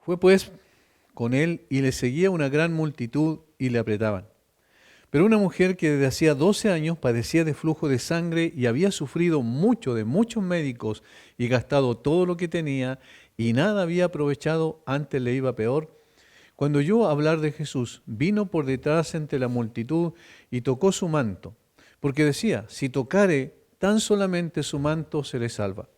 Fue pues con él y le seguía una gran multitud y le apretaban. Pero una mujer que desde hacía 12 años padecía de flujo de sangre y había sufrido mucho de muchos médicos y gastado todo lo que tenía y nada había aprovechado, antes le iba peor, cuando oyó hablar de Jesús, vino por detrás entre la multitud y tocó su manto, porque decía, si tocare tan solamente su manto, seré salva.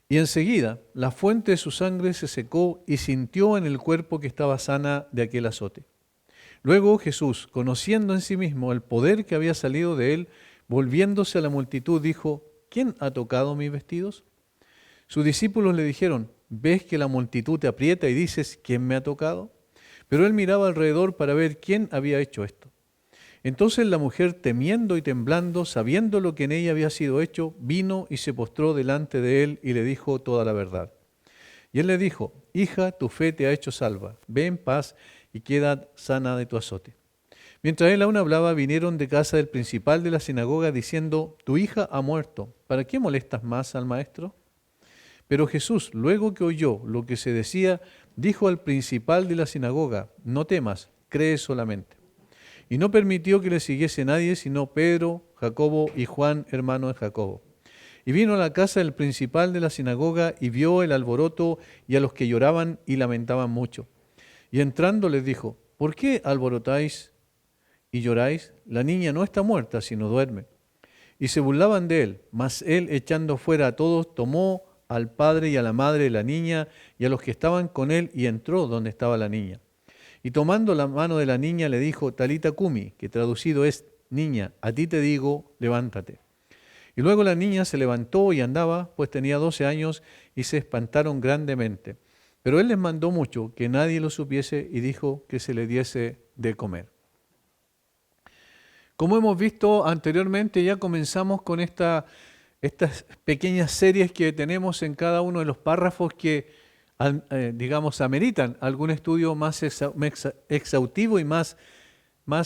Y enseguida la fuente de su sangre se secó y sintió en el cuerpo que estaba sana de aquel azote. Luego Jesús, conociendo en sí mismo el poder que había salido de él, volviéndose a la multitud, dijo, ¿quién ha tocado mis vestidos? Sus discípulos le dijeron, ¿ves que la multitud te aprieta y dices, ¿quién me ha tocado? Pero él miraba alrededor para ver quién había hecho esto. Entonces la mujer, temiendo y temblando, sabiendo lo que en ella había sido hecho, vino y se postró delante de él y le dijo toda la verdad. Y él le dijo, hija, tu fe te ha hecho salva, ve en paz y queda sana de tu azote. Mientras él aún hablaba, vinieron de casa del principal de la sinagoga diciendo, tu hija ha muerto, ¿para qué molestas más al maestro? Pero Jesús, luego que oyó lo que se decía, dijo al principal de la sinagoga, no temas, cree solamente. Y no permitió que le siguiese nadie, sino Pedro, Jacobo y Juan, hermano de Jacobo. Y vino a la casa del principal de la sinagoga y vio el alboroto y a los que lloraban y lamentaban mucho. Y entrando les dijo, ¿por qué alborotáis y lloráis? La niña no está muerta, sino duerme. Y se burlaban de él, mas él, echando fuera a todos, tomó al padre y a la madre de la niña y a los que estaban con él y entró donde estaba la niña. Y tomando la mano de la niña le dijo, Talita Cumi, que traducido es, niña, a ti te digo, levántate. Y luego la niña se levantó y andaba, pues tenía 12 años, y se espantaron grandemente. Pero él les mandó mucho, que nadie lo supiese, y dijo que se le diese de comer. Como hemos visto anteriormente, ya comenzamos con estas pequeñas series que tenemos en cada uno de los párrafos que, digamos, ameritan algún estudio más exhaustivo y más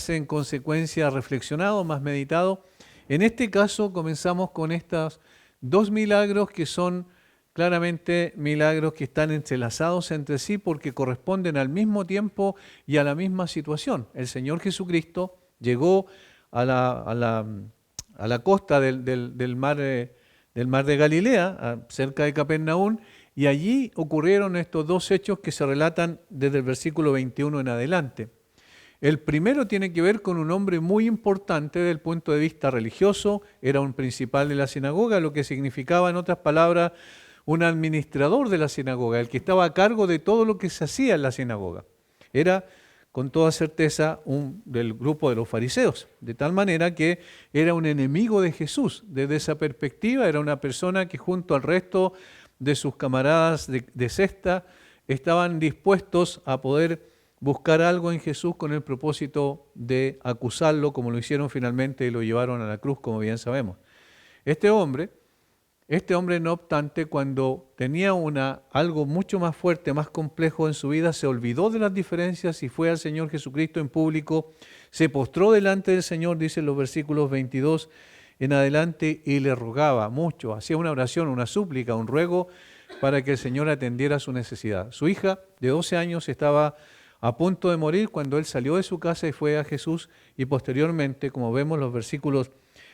en consecuencia reflexionado, más meditado. En este caso comenzamos con estos dos milagros que son claramente milagros que están entrelazados entre sí porque corresponden al mismo tiempo y a la misma situación. El Señor Jesucristo llegó a la costa del mar de Galilea, cerca de Capernaum, y allí ocurrieron estos dos hechos que se relatan desde el versículo 21 en adelante. El primero tiene que ver con un hombre muy importante desde el punto de vista religioso, era un principal de la sinagoga, lo que significaba, en otras palabras, un administrador de la sinagoga, el que estaba a cargo de todo lo que se hacía en la sinagoga. Era con toda certeza del grupo de los fariseos, de tal manera que era un enemigo de Jesús. Desde esa perspectiva era una persona que junto al resto de sus camaradas de cesta estaban dispuestos a poder buscar algo en Jesús con el propósito de acusarlo, como lo hicieron finalmente y lo llevaron a la cruz, como bien sabemos. Este hombre, no obstante, cuando tenía algo mucho más fuerte, más complejo en su vida, se olvidó de las diferencias y fue al Señor Jesucristo en público, se postró delante del Señor, dicen los versículos 22 en adelante, y le rogaba mucho, hacía una oración, una súplica, un ruego para que el Señor atendiera su necesidad. Su hija de 12 años estaba a punto de morir cuando él salió de su casa y fue a Jesús, y posteriormente, como vemos los versículos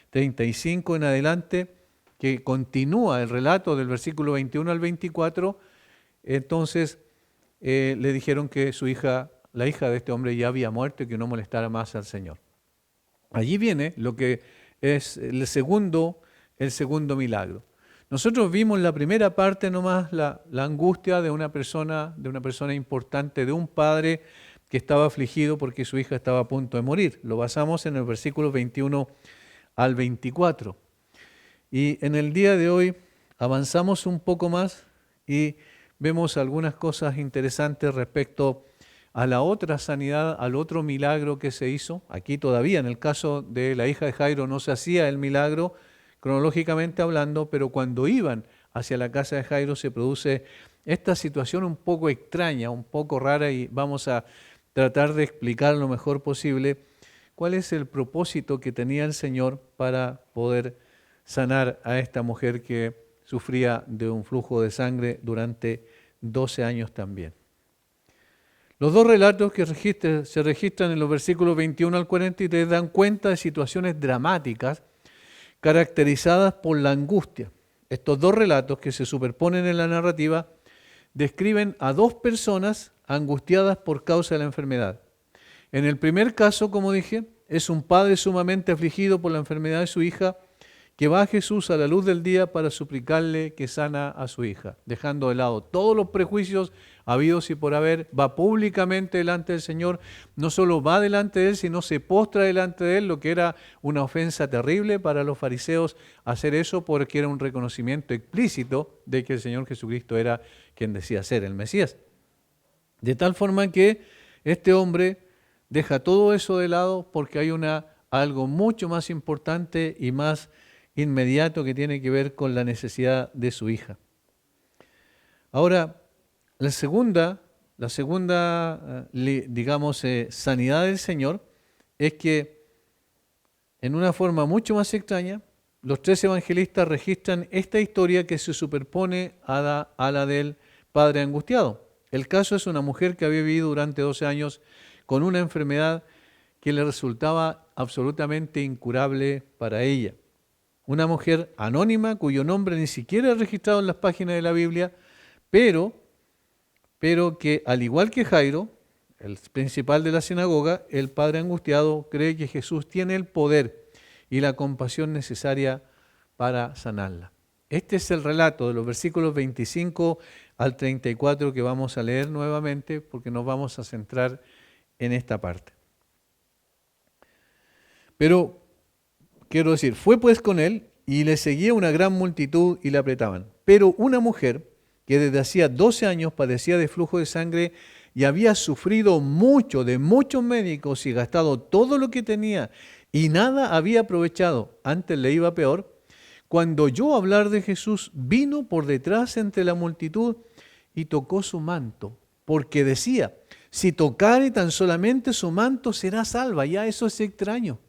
35 en adelante, que continúa el relato del versículo 21 al 24, entonces le dijeron que su hija, la hija de este hombre, ya había muerto y que no molestara más al Señor. Allí viene lo que es el segundo milagro. Nosotros vimos la primera parte nomás, la angustia de una persona importante, de un padre que estaba afligido porque su hija estaba a punto de morir. Lo basamos en el versículo 21 al 24. Y en el día de hoy avanzamos un poco más y vemos algunas cosas interesantes respecto a la otra sanidad, al otro milagro que se hizo. Aquí todavía en el caso de la hija de Jairo no se hacía el milagro cronológicamente hablando, pero cuando iban hacia la casa de Jairo se produce esta situación un poco extraña, un poco rara, y vamos a tratar de explicar lo mejor posible cuál es el propósito que tenía el Señor para poder sanar a esta mujer que sufría de un flujo de sangre durante 12 años también. Los dos relatos que se registran en los versículos 21 al 43 dan cuenta de situaciones dramáticas caracterizadas por la angustia. Estos dos relatos que se superponen en la narrativa describen a dos personas angustiadas por causa de la enfermedad. En el primer caso, como dije, es un padre sumamente afligido por la enfermedad de su hija que va a Jesús a la luz del día para suplicarle que sana a su hija, dejando de lado todos los prejuicios habidos y por haber, va públicamente delante del Señor, no solo va delante de Él, sino se postra delante de Él, lo que era una ofensa terrible para los fariseos hacer eso porque era un reconocimiento explícito de que el Señor Jesucristo era quien decía ser el Mesías. De tal forma que este hombre deja todo eso de lado porque hay algo mucho más importante y más inmediato que tiene que ver con la necesidad de su hija. Ahora, la segunda, digamos, sanidad del Señor es que en una forma mucho más extraña, los tres evangelistas registran esta historia que se superpone a la del padre angustiado. El caso es una mujer que había vivido durante 12 años con una enfermedad que le resultaba absolutamente incurable para ella. Una mujer anónima cuyo nombre ni siquiera es registrado en las páginas de la Biblia, pero que al igual que Jairo, el principal de la sinagoga, el padre angustiado cree que Jesús tiene el poder y la compasión necesaria para sanarla. Este es el relato de los versículos 25 al 34 que vamos a leer nuevamente porque nos vamos a centrar en esta parte. Pero quiero decir, fue pues con él y le seguía una gran multitud y le apretaban. Pero una mujer que desde hacía 12 años padecía de flujo de sangre y había sufrido mucho de muchos médicos y gastado todo lo que tenía y nada había aprovechado, antes le iba peor, cuando oyó hablar de Jesús, vino por detrás entre la multitud y tocó su manto, porque decía, si tocare tan solamente su manto será salva. Ya eso es extraño.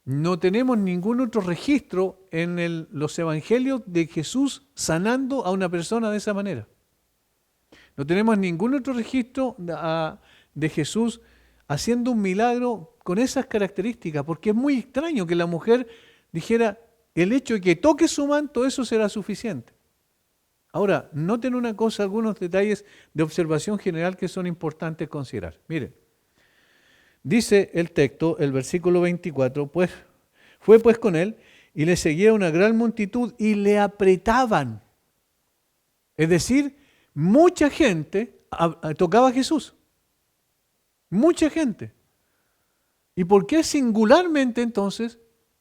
No tenemos ningún otro registro en los evangelios de Jesús sanando a una persona de esa manera. No tenemos ningún otro registro de Jesús haciendo un milagro con esas características, porque es muy extraño que la mujer dijera, el hecho de que toque su manto, eso será suficiente. Ahora, noten una cosa, algunos detalles de observación general que son importantes considerar. Miren. Dice el texto, el versículo 24, pues fue pues con él y le seguía una gran multitud y le apretaban. Es decir, mucha gente tocaba a Jesús. Mucha gente. ¿Y por qué singularmente entonces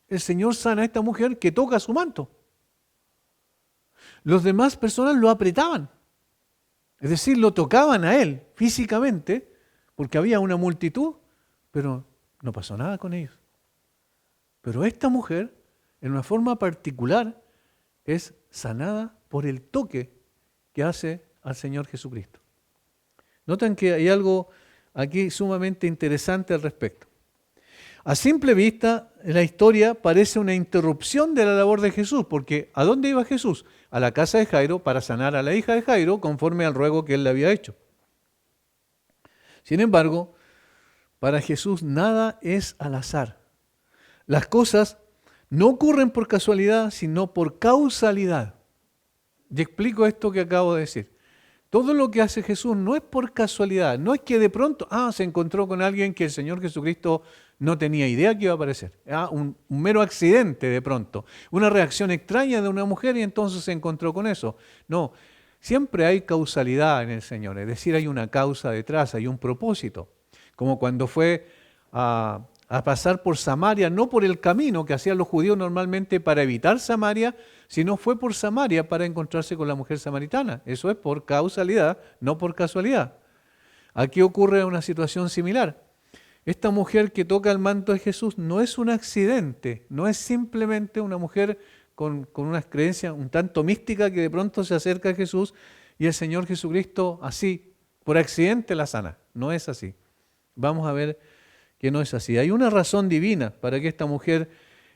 el Señor sana a esta mujer que toca su manto? Los demás personas lo apretaban. Es decir, lo tocaban a él físicamente porque había una multitud. Pero no pasó nada con ellos. Pero esta mujer, en una forma particular, es sanada por el toque que hace al Señor Jesucristo. Notan que hay algo aquí sumamente interesante al respecto. A simple vista, la historia parece una interrupción de la labor de Jesús, porque ¿a dónde iba Jesús? A la casa de Jairo para sanar a la hija de Jairo conforme al ruego que él le había hecho. Sin embargo, para Jesús nada es al azar. Las cosas no ocurren por casualidad, sino por causalidad. Y explico esto que acabo de decir. Todo lo que hace Jesús no es por casualidad. No es que de pronto se encontró con alguien que el Señor Jesucristo no tenía idea que iba a aparecer. Un mero accidente de pronto. Una reacción extraña de una mujer y entonces se encontró con eso. No, siempre hay causalidad en el Señor. Es decir, hay una causa detrás, hay un propósito. Como cuando fue a pasar por Samaria, no por el camino que hacían los judíos normalmente para evitar Samaria, sino fue por Samaria para encontrarse con la mujer samaritana. Eso es por causalidad, no por casualidad. Aquí ocurre una situación similar. Esta mujer que toca el manto de Jesús no es un accidente, no es simplemente una mujer con unas creencias un tanto místicas que de pronto se acerca a Jesús y el Señor Jesucristo así, por accidente la sana. No es así. Vamos a ver que no es así. Hay una razón divina para que esta mujer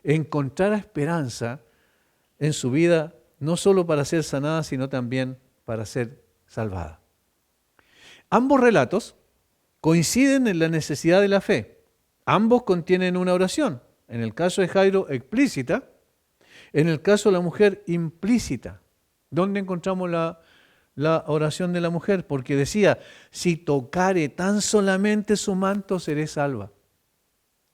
encontrara esperanza en su vida, no solo para ser sanada, sino también para ser salvada. Ambos relatos coinciden en la necesidad de la fe. Ambos contienen una oración. En el caso de Jairo, explícita. En el caso de la mujer, implícita. ¿Dónde encontramos la oración de la mujer? Porque decía, si tocare tan solamente su manto, seré salva.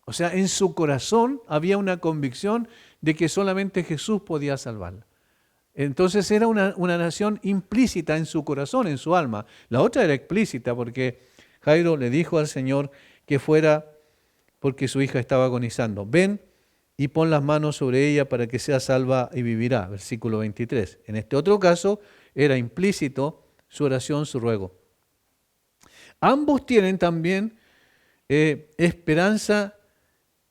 O sea, en su corazón había una convicción de que solamente Jesús podía salvarla. Entonces era una oración implícita en su corazón, en su alma. La otra era explícita porque Jairo le dijo al Señor que fuera porque su hija estaba agonizando. Ven y pon las manos sobre ella para que sea salva y vivirá. Versículo 23. En este otro caso era implícito su oración, su ruego. Ambos tienen también esperanza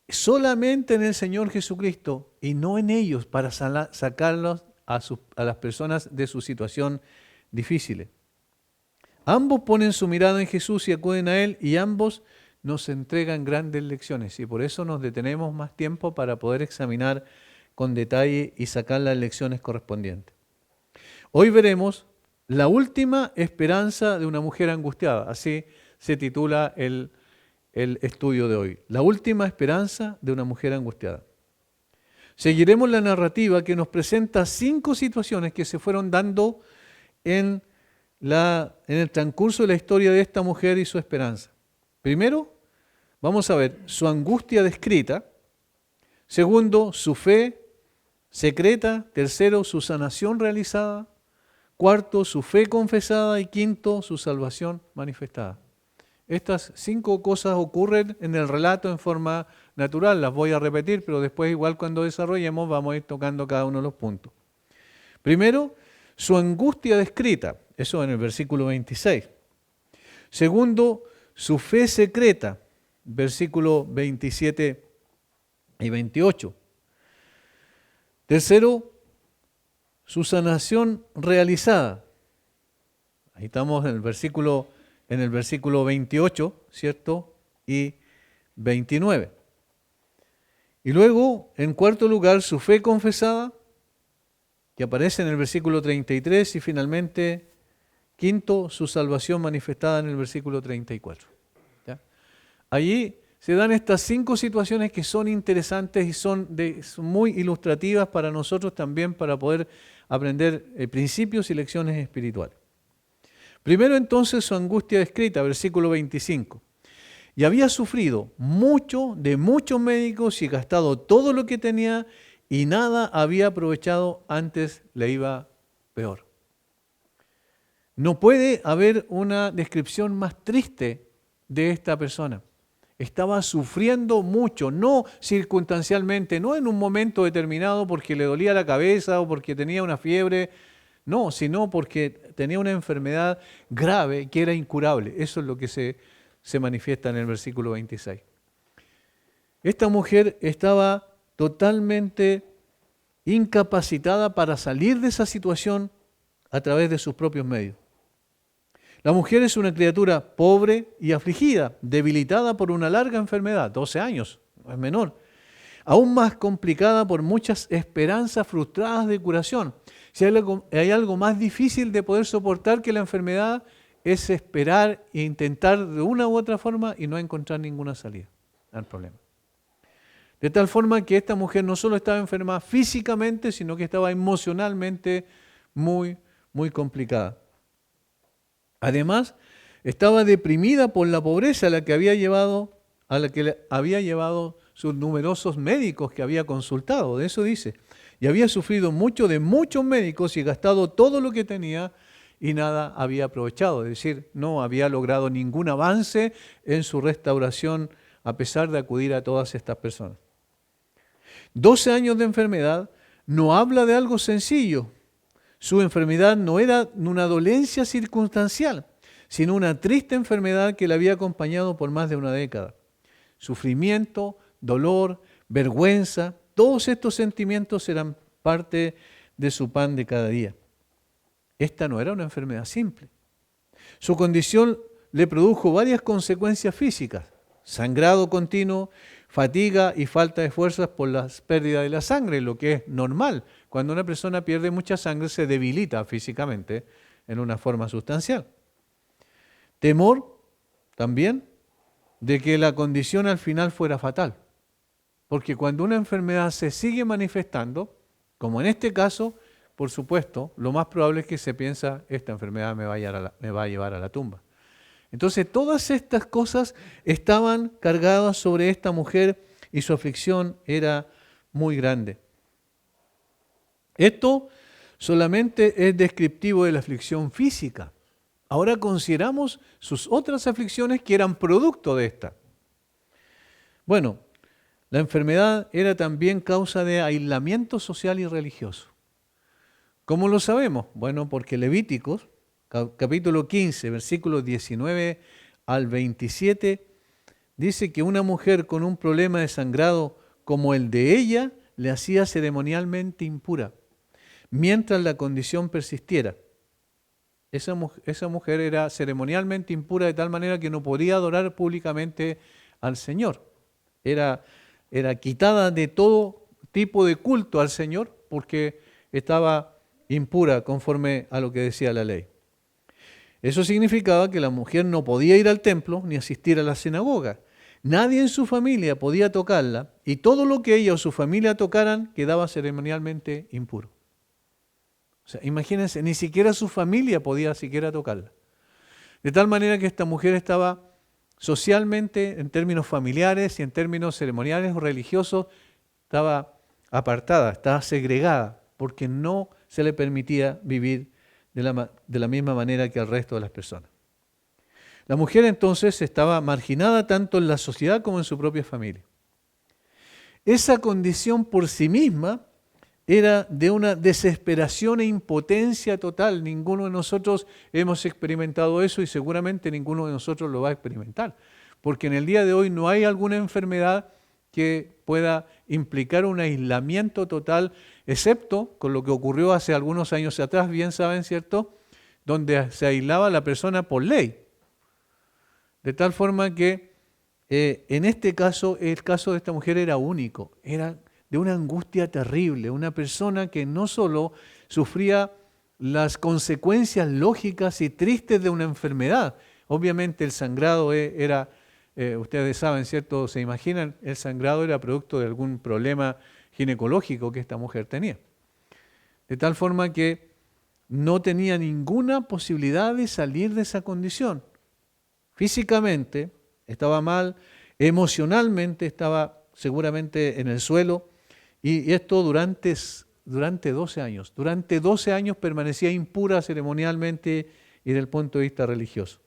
solamente en el Señor Jesucristo y no en ellos para sacarlos a las personas de su situación difícil. Ambos ponen su mirada en Jesús y acuden a Él y ambos nos entregan grandes lecciones y por eso nos detenemos más tiempo para poder examinar con detalle y sacar las lecciones correspondientes. Hoy veremos la última esperanza de una mujer angustiada, así se titula el estudio de hoy. La última esperanza de una mujer angustiada. Seguiremos la narrativa que nos presenta 5 situaciones que se fueron dando en el transcurso de la historia de esta mujer y su esperanza. Primero, vamos a ver su angustia descrita. Segundo, su fe secreta. Tercero, su sanación realizada. Cuarto, su fe confesada. Y quinto, su salvación manifestada. Estas 5 cosas ocurren en el relato en forma natural, las voy a repetir, pero después igual cuando desarrollemos vamos a ir tocando cada uno de los puntos. Primero, su angustia descrita, eso en el versículo 26. Segundo, su fe secreta, versículo 27 y 28. Tercero, su sanación realizada. Ahí estamos en el versículo 28, ¿cierto? Y 29. Y luego, en cuarto lugar, su fe confesada, que aparece en el versículo 33, y finalmente, quinto, su salvación manifestada en el versículo 34. ¿Ya? Allí se dan estas 5 situaciones que son interesantes y son muy ilustrativas para nosotros también para poder aprender principios y lecciones espirituales. Primero entonces su angustia descrita, versículo 25. Y había sufrido mucho de muchos médicos y gastado todo lo que tenía y nada había aprovechado, antes le iba peor. No puede haber una descripción más triste de esta persona. Estaba sufriendo mucho, no circunstancialmente, no en un momento determinado porque le dolía la cabeza o porque tenía una fiebre, no, sino porque tenía una enfermedad grave que era incurable. Eso es lo que se manifiesta en el versículo 26. Esta mujer estaba totalmente incapacitada para salir de esa situación a través de sus propios medios. La mujer es una criatura pobre y afligida, debilitada por una larga enfermedad, 12 años, no es menor, aún más complicada por muchas esperanzas frustradas de curación. Si hay algo más difícil de poder soportar que la enfermedad, es esperar e intentar de una u otra forma y no encontrar ninguna salida al problema. De tal forma que esta mujer no solo estaba enferma físicamente, sino que estaba emocionalmente muy, muy complicada. Además, estaba deprimida por la pobreza a la que le había llevado sus numerosos médicos que había consultado. De eso dice. Y había sufrido mucho de muchos médicos y gastado todo lo que tenía y nada había aprovechado. Es decir, no había logrado ningún avance en su restauración a pesar de acudir a todas estas personas. 12 años de enfermedad no habla de algo sencillo. Su enfermedad no era una dolencia circunstancial, sino una triste enfermedad que la había acompañado por más de una década. Sufrimiento, dolor, vergüenza, todos estos sentimientos eran parte de su pan de cada día. Esta no era una enfermedad simple. Su condición le produjo varias consecuencias físicas: sangrado continuo, fatiga y falta de fuerzas por la pérdida de la sangre, lo que es normal. Cuando una persona pierde mucha sangre se debilita físicamente. en una forma sustancial. Temor también de que la condición al final fuera fatal. Porque cuando una enfermedad se sigue manifestando, como en este caso, por supuesto, lo más probable es que se piensa, esta enfermedad me va a llevar a la tumba. Entonces, todas estas cosas estaban cargadas sobre esta mujer y su aflicción era muy grande. Esto solamente es descriptivo de la aflicción física. Ahora consideramos sus otras aflicciones que eran producto de esta. Bueno, la enfermedad era también causa de aislamiento social y religioso. ¿Cómo lo sabemos? Bueno, porque Levíticos, capítulo 15, versículos 19 al 27, dice que una mujer con un problema de sangrado como el de ella le hacía ceremonialmente impura, mientras la condición persistiera. Esa mujer era ceremonialmente impura de tal manera que no podía adorar públicamente al Señor. Era quitada de todo tipo de culto al Señor porque estaba impura conforme a lo que decía la ley. Eso significaba que la mujer no podía ir al templo ni asistir a la sinagoga. Nadie en su familia podía tocarla y todo lo que ella o su familia tocaran quedaba ceremonialmente impuro. O sea, imagínense, ni siquiera su familia podía siquiera tocarla. De tal manera que esta mujer estaba socialmente, en términos familiares y en términos ceremoniales o religiosos, estaba apartada, estaba segregada, porque no se le permitía vivir de la misma manera que al resto de las personas. La mujer entonces estaba marginada tanto en la sociedad como en su propia familia. Esa condición por sí misma era de una desesperación e impotencia total. Ninguno de nosotros hemos experimentado eso y seguramente ninguno de nosotros lo va a experimentar. Porque en el día de hoy no hay alguna enfermedad que pueda implicar un aislamiento total, excepto con lo que ocurrió hace algunos años atrás, bien saben, ¿cierto?, donde se aislaba a la persona por ley. De tal forma que en este caso, el caso de esta mujer era único, era de una angustia terrible, una persona que no solo sufría las consecuencias lógicas y tristes de una enfermedad. Obviamente el sangrado era, ustedes saben, ¿cierto? Se imaginan, el sangrado era producto de algún problema ginecológico que esta mujer tenía. De tal forma que no tenía ninguna posibilidad de salir de esa condición. Físicamente estaba mal, emocionalmente estaba seguramente en el suelo, y esto durante 12 años. Durante 12 años permanecía impura ceremonialmente y desde el punto de vista religioso.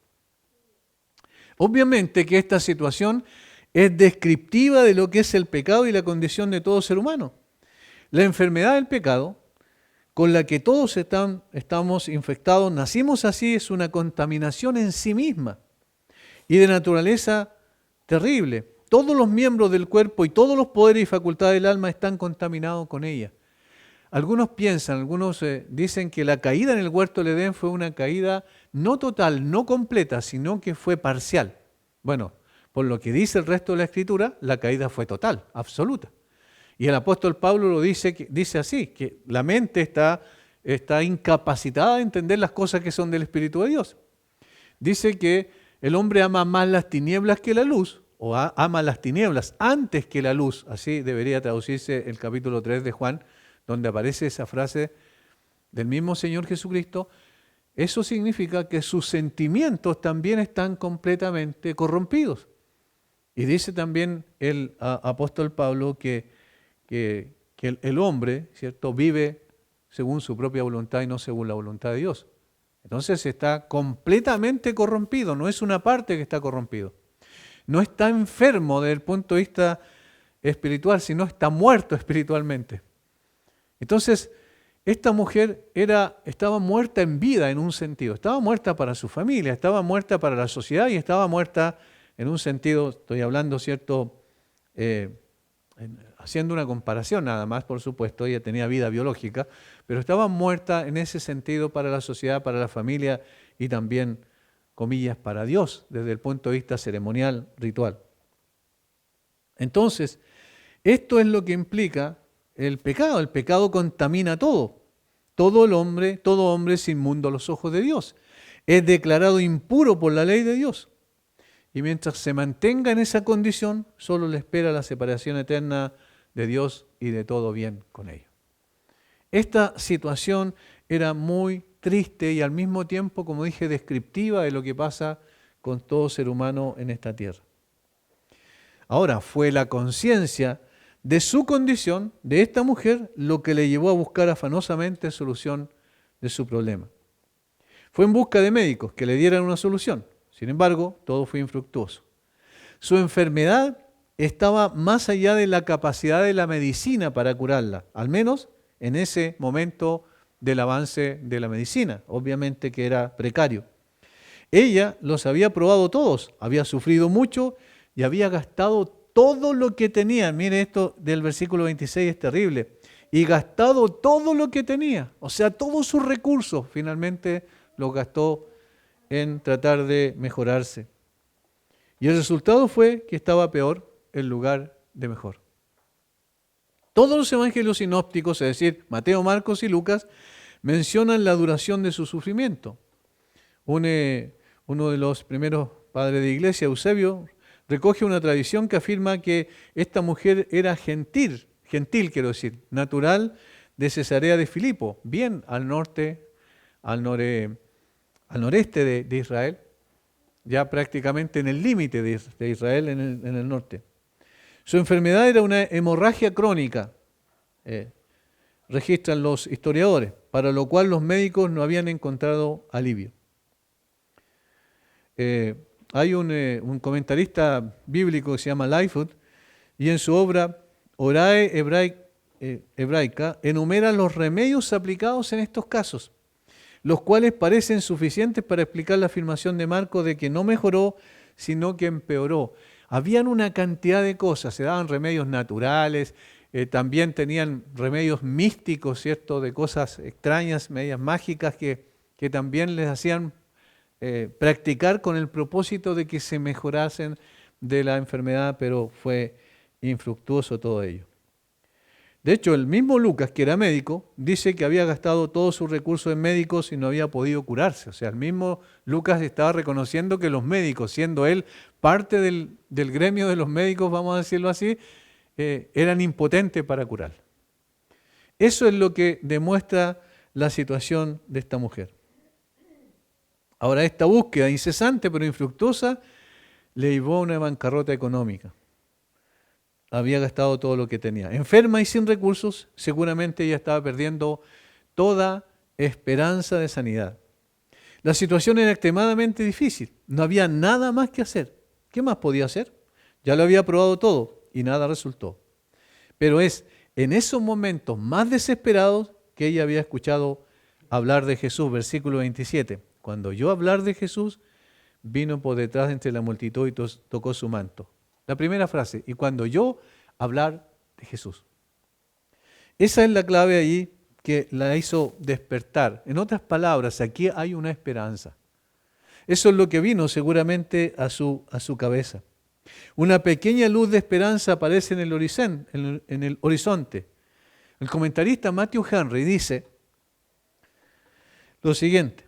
Obviamente que esta situación es descriptiva de lo que es el pecado y la condición de todo ser humano. La enfermedad del pecado, con la que todos estamos infectados, nacimos así, es una contaminación en sí misma y de naturaleza terrible. Todos los miembros del cuerpo y todos los poderes y facultades del alma están contaminados con ella. Algunos dicen que la caída en el huerto del Edén fue una caída no total, no completa, sino que fue parcial. Bueno, por lo que dice el resto de la Escritura, la caída fue total, absoluta. Y el apóstol Pablo lo dice así, que la mente está incapacitada de entender las cosas que son del Espíritu de Dios. Dice que el hombre ama más las tinieblas que la luz, o ama las tinieblas antes que la luz. Así debería traducirse el capítulo 3 de Juan, donde aparece esa frase del mismo Señor Jesucristo. Eso significa que sus sentimientos también están completamente corrompidos. Y dice también el apóstol Pablo que el hombre, ¿cierto?, vive según su propia voluntad y no según la voluntad de Dios. Entonces está completamente corrompido, no es una parte que está corrompido. No está enfermo desde el punto de vista espiritual, sino está muerto espiritualmente. Entonces, esta mujer estaba muerta en vida en un sentido. Estaba muerta para su familia, estaba muerta para la sociedad y estaba muerta en un sentido, estoy hablando, ¿cierto?, haciendo una comparación nada más, por supuesto, ella tenía vida biológica, pero estaba muerta en ese sentido para la sociedad, para la familia y también, comillas, para Dios, desde el punto de vista ceremonial, ritual. Entonces, esto es lo que implica el pecado. El pecado contamina todo. todo hombre es inmundo a los ojos de Dios. Es declarado impuro por la ley de Dios. Y mientras se mantenga en esa condición, solo le espera la separación eterna de Dios y de todo bien con ellos. Esta situación era muy triste y al mismo tiempo, como dije, descriptiva de lo que pasa con todo ser humano en esta tierra. Ahora, fue la conciencia de su condición, de esta mujer, lo que le llevó a buscar afanosamente solución de su problema. Fue en busca de médicos que le dieran una solución. Sin embargo, todo fue infructuoso. Su enfermedad estaba más allá de la capacidad de la medicina para curarla, al menos en ese momento del avance de la medicina, obviamente que era precario. Ella los había probado todos, había sufrido mucho y había gastado todo lo que tenía. Mire, esto del versículo 26 es terrible. Y gastado todo lo que tenía, o sea, todos sus recursos, finalmente los gastó en tratar de mejorarse. Y el resultado fue que estaba peor en lugar de mejor. Todos los evangelios sinópticos, es decir, Mateo, Marcos y Lucas, mencionan la duración de su sufrimiento. Uno de los primeros padres de iglesia, Eusebio, recoge una tradición que afirma que esta mujer era gentil quiero decir, natural de Cesarea de Filipo, bien al norte, al noreste de Israel, ya prácticamente en el límite de Israel en el norte. Su enfermedad era una hemorragia crónica, registran los historiadores, para lo cual los médicos no habían encontrado alivio. Hay un comentarista bíblico que se llama Lightfoot, y en su obra Orae Hebraica enumera los remedios aplicados en estos casos, los cuales parecen suficientes para explicar la afirmación de Marcos de que no mejoró, sino que empeoró. Habían una cantidad de cosas, se daban remedios naturales, también tenían remedios místicos, ¿cierto?, de cosas extrañas, medias mágicas, que también les hacían practicar con el propósito de que se mejorasen de la enfermedad, pero fue infructuoso todo ello. De hecho, el mismo Lucas, que era médico, dice que había gastado todos sus recursos en médicos y no había podido curarse. O sea, el mismo Lucas estaba reconociendo que los médicos, siendo él parte del gremio de los médicos, vamos a decirlo así, eran impotentes para curar. Eso es lo que demuestra la situación de esta mujer. Ahora, esta búsqueda incesante pero infructuosa le llevó a una bancarrota económica. Había gastado todo lo que tenía. Enferma y sin recursos, seguramente ella estaba perdiendo toda esperanza de sanidad. La situación era extremadamente difícil. No había nada más que hacer. ¿Qué más podía hacer? Ya lo había probado todo y nada resultó. Pero es en esos momentos más desesperados que ella había escuchado hablar de Jesús. Versículo 27. Cuando oyó hablar de Jesús, vino por detrás entre la multitud y tocó su manto. La primera frase, y cuando oyó hablar de Jesús. Esa es la clave allí que la hizo despertar. En otras palabras, aquí hay una esperanza. Eso es lo que vino seguramente a su cabeza. Una pequeña luz de esperanza aparece en el horizonte. El comentarista Matthew Henry dice lo siguiente: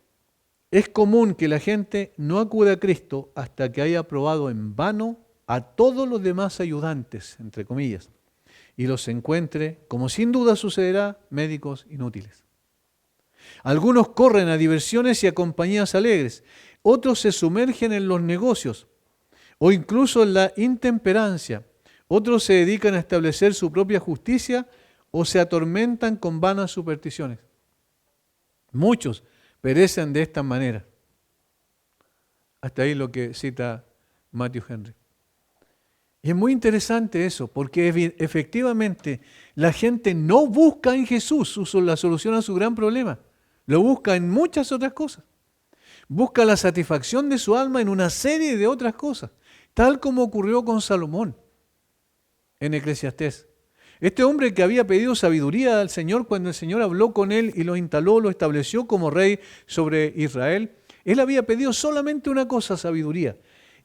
es común que la gente no acuda a Cristo hasta que haya probado en vano a todos los demás ayudantes, entre comillas, y los encuentre, como sin duda sucederá, médicos inútiles. Algunos corren a diversiones y a compañías alegres, otros se sumergen en los negocios o incluso en la intemperancia, otros se dedican a establecer su propia justicia o se atormentan con vanas supersticiones. Muchos perecen de esta manera. Hasta ahí lo que cita Matthew Henry. Y es muy interesante eso, porque efectivamente la gente no busca en Jesús la solución a su gran problema, lo busca en muchas otras cosas. Busca la satisfacción de su alma en una serie de otras cosas, tal como ocurrió con Salomón en Eclesiastés. Este hombre que había pedido sabiduría al Señor cuando el Señor habló con él y lo instaló, lo estableció como rey sobre Israel, él había pedido solamente una cosa, sabiduría.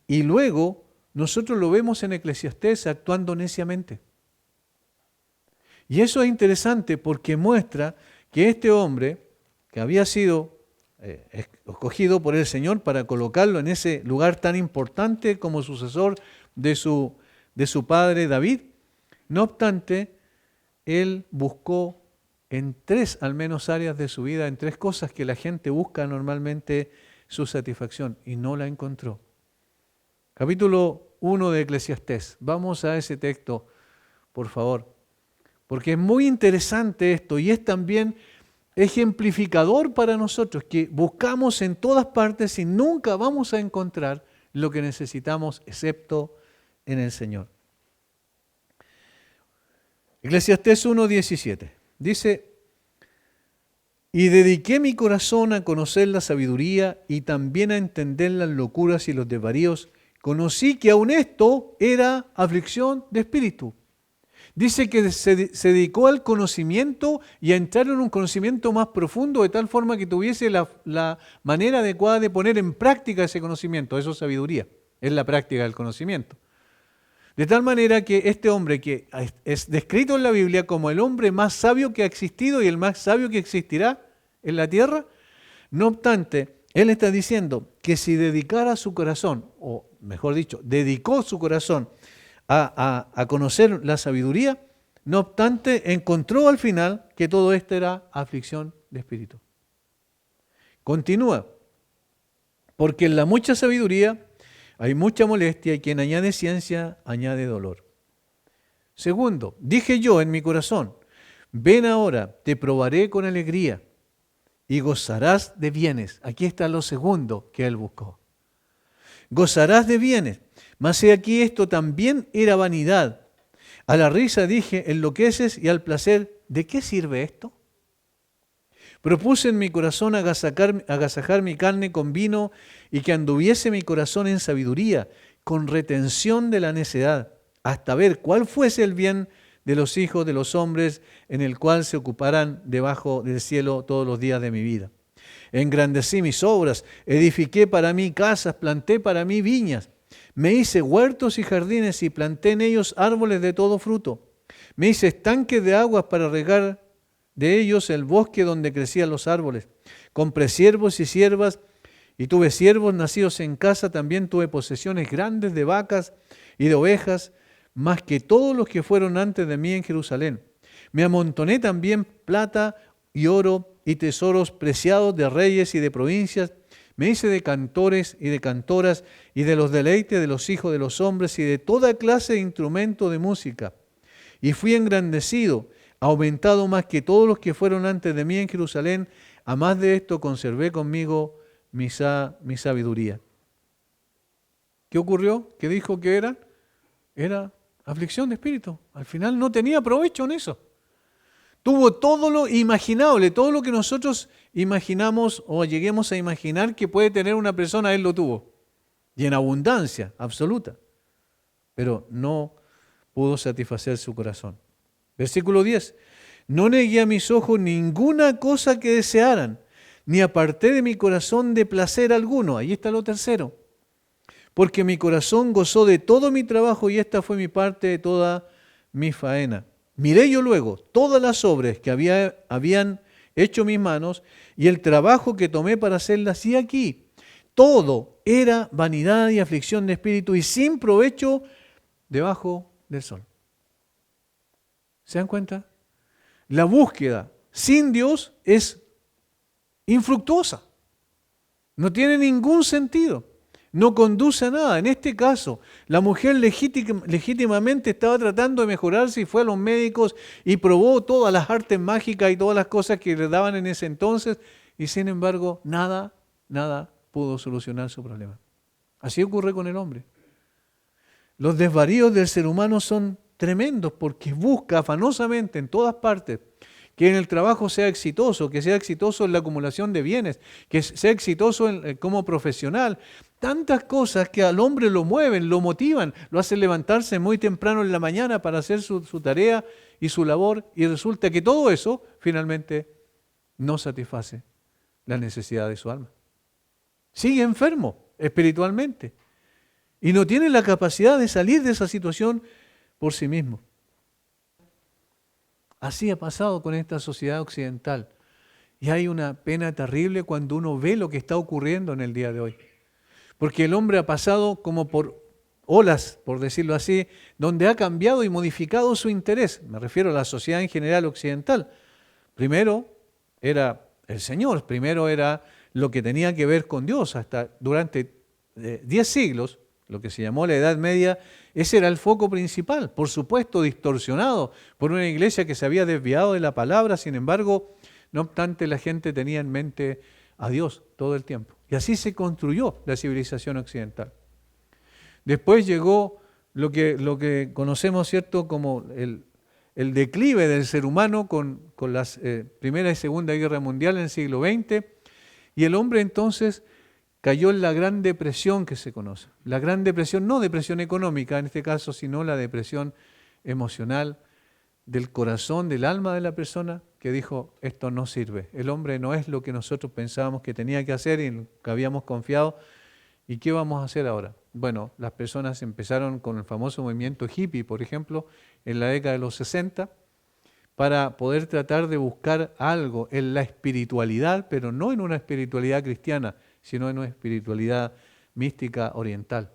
Y luego nosotros lo vemos en Eclesiastés actuando neciamente. Y eso es interesante porque muestra que este hombre, que había sido escogido por el Señor para colocarlo en ese lugar tan importante como sucesor de su padre David, no obstante, él buscó en 3 al menos áreas de su vida, en 3 cosas que la gente busca normalmente su satisfacción, y no la encontró. Capítulo 1 de Eclesiastés. Vamos a ese texto, por favor, porque es muy interesante esto y es también ejemplificador para nosotros, que buscamos en todas partes y nunca vamos a encontrar lo que necesitamos excepto en el Señor. Eclesiastés 1:17 dice: y dediqué mi corazón a conocer la sabiduría y también a entender las locuras y los desvaríos. Conocí que aun esto era aflicción de espíritu. Dice que se dedicó al conocimiento y a entrar en un conocimiento más profundo, de tal forma que tuviese la manera adecuada de poner en práctica ese conocimiento. Eso es sabiduría, es la práctica del conocimiento. De tal manera que este hombre, que es descrito en la Biblia como el hombre más sabio que ha existido y el más sabio que existirá en la tierra, no obstante, él está diciendo que si dedicara su corazón, o mejor dicho, dedicó su corazón a conocer la sabiduría, no obstante, encontró al final que todo esto era aflicción de espíritu. Continúa, porque en la mucha sabiduría hay mucha molestia y quien añade ciencia añade dolor. Segundo, dije yo en mi corazón, ven ahora, te probaré con alegría y gozarás de bienes. Aquí está lo segundo que él buscó. Gozarás de bienes, mas he aquí esto también era vanidad. A la risa dije, enloqueces, y al placer, ¿de qué sirve esto? Propuse en mi corazón agasajar mi carne con vino y que anduviese mi corazón en sabiduría, con retención de la necedad, hasta ver cuál fuese el bien de los hijos de los hombres en el cual se ocuparan debajo del cielo todos los días de mi vida. Engrandecí mis obras, edifiqué para mí casas, planté para mí viñas, me hice huertos y jardines y planté en ellos árboles de todo fruto. Me hice estanques de aguas para regar de ellos el bosque donde crecían los árboles. Compré siervos y siervas y tuve siervos nacidos en casa. También tuve posesiones grandes de vacas y de ovejas, más que todos los que fueron antes de mí en Jerusalén. Me amontoné también plata y oro y tesoros preciados de reyes y de provincias. Me hice de cantores y de cantoras y de los deleites de los hijos de los hombres y de toda clase de instrumento de música. Y fui engrandecido, aumentado más que todos los que fueron antes de mí en Jerusalén. A más de esto conservé conmigo mi sabiduría. ¿Qué ocurrió? ¿Qué dijo que era? Era aflicción de espíritu. Al final no tenía provecho en eso. Tuvo todo lo imaginable, todo lo que nosotros imaginamos o lleguemos a imaginar que puede tener una persona, él lo tuvo. Y en abundancia absoluta. Pero no pudo satisfacer su corazón. Versículo 10. No negué a mis ojos ninguna cosa que desearan, ni aparté de mi corazón de placer alguno. Ahí está lo tercero. Porque mi corazón gozó de todo mi trabajo y esta fue mi parte de toda mi faena. Miré yo luego todas las obras que habían hecho mis manos y el trabajo que tomé para hacerlas, y aquí todo era vanidad y aflicción de espíritu y sin provecho debajo del sol. ¿Se dan cuenta? La búsqueda sin Dios es infructuosa. No tiene ningún sentido. No conduce a nada. En este caso, la mujer legítimamente estaba tratando de mejorarse y fue a los médicos y probó todas las artes mágicas y todas las cosas que le daban en ese entonces, y sin embargo, nada pudo solucionar su problema. Así ocurre con el hombre. Los desvaríos del ser humano son tremendos porque busca afanosamente en todas partes que en el trabajo sea exitoso, que sea exitoso en la acumulación de bienes, que sea exitoso como profesional. Tantas cosas que al hombre lo mueven, lo motivan, lo hacen levantarse muy temprano en la mañana para hacer su tarea y su labor, y resulta que todo eso finalmente no satisface la necesidad de su alma. Sigue enfermo espiritualmente y no tiene la capacidad de salir de esa situación por sí mismo. Así ha pasado con esta sociedad occidental. Y hay una pena terrible cuando uno ve lo que está ocurriendo en el día de hoy. Porque el hombre ha pasado como por olas, por decirlo así, donde ha cambiado y modificado su interés. Me refiero a la sociedad en general occidental. Primero era el Señor, primero era lo que tenía que ver con Dios. Hasta durante 10 siglos, lo que se llamó la Edad Media, ese era el foco principal. Por supuesto, distorsionado por una iglesia que se había desviado de la palabra, sin embargo, no obstante, la gente tenía en mente a Dios todo el tiempo. Y así se construyó la civilización occidental. Después llegó lo que conocemos, ¿cierto?, como el declive del ser humano con las Primera y Segunda Guerra Mundial en el siglo XX, y el hombre entonces cayó en la Gran Depresión que se conoce. La Gran Depresión, no depresión económica en este caso, sino la depresión emocional del corazón, del alma de la persona, que dijo, esto no sirve. El hombre no es lo que nosotros pensábamos que tenía que hacer y en lo que habíamos confiado. ¿Y qué vamos a hacer ahora? Bueno, las personas empezaron con el famoso movimiento hippie, por ejemplo, en la década de los 60, para poder tratar de buscar algo en la espiritualidad, pero no en una espiritualidad cristiana, sino en una espiritualidad mística oriental.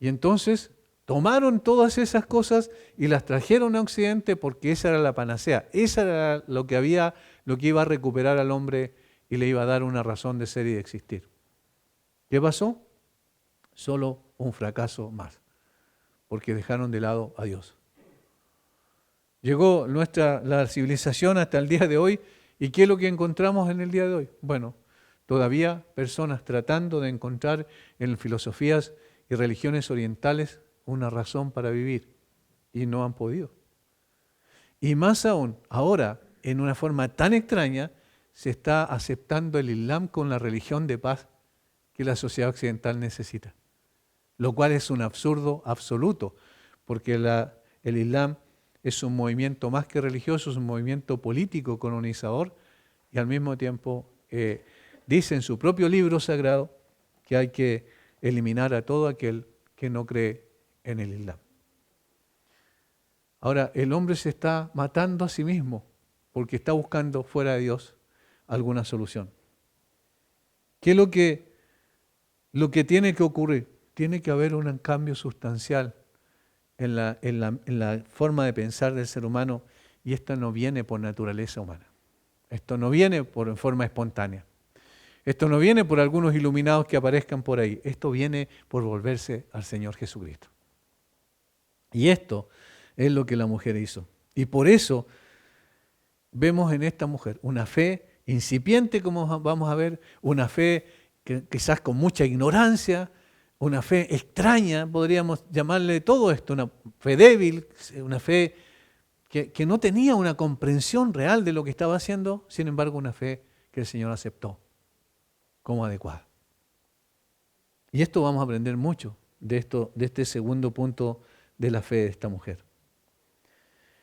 Y entonces tomaron todas esas cosas y las trajeron a Occidente porque esa era la panacea, esa era lo que iba a recuperar al hombre y le iba a dar una razón de ser y de existir. ¿Qué pasó? Solo un fracaso más, porque dejaron de lado a Dios. Llegó la civilización hasta el día de hoy, ¿y qué es lo que encontramos en el día de hoy? Bueno, todavía personas tratando de encontrar en filosofías y religiones orientales una razón para vivir, y no han podido. Y más aún, ahora, en una forma tan extraña, se está aceptando el Islam con la religión de paz que la sociedad occidental necesita. Lo cual es un absurdo absoluto, porque el Islam es un movimiento más que religioso, es un movimiento político colonizador, y al mismo tiempo dice en su propio libro sagrado que hay que eliminar a todo aquel que no cree en el Islam. Ahora, el hombre se está matando a sí mismo porque está buscando fuera de Dios alguna solución. ¿Qué es lo que tiene que ocurrir? Tiene que haber un cambio sustancial en la forma de pensar del ser humano, y esto no viene por naturaleza humana. Esto no viene en forma espontánea. Esto no viene por algunos iluminados que aparezcan por ahí. Esto viene por volverse al Señor Jesucristo. Y esto es lo que la mujer hizo. Y por eso vemos en esta mujer una fe incipiente, como vamos a ver, una fe que quizás con mucha ignorancia, una fe extraña, podríamos llamarle todo esto, una fe débil, una fe que no tenía una comprensión real de lo que estaba haciendo, sin embargo una fe que el Señor aceptó como adecuada. Y esto vamos a aprender mucho de este segundo punto de la fe de esta mujer.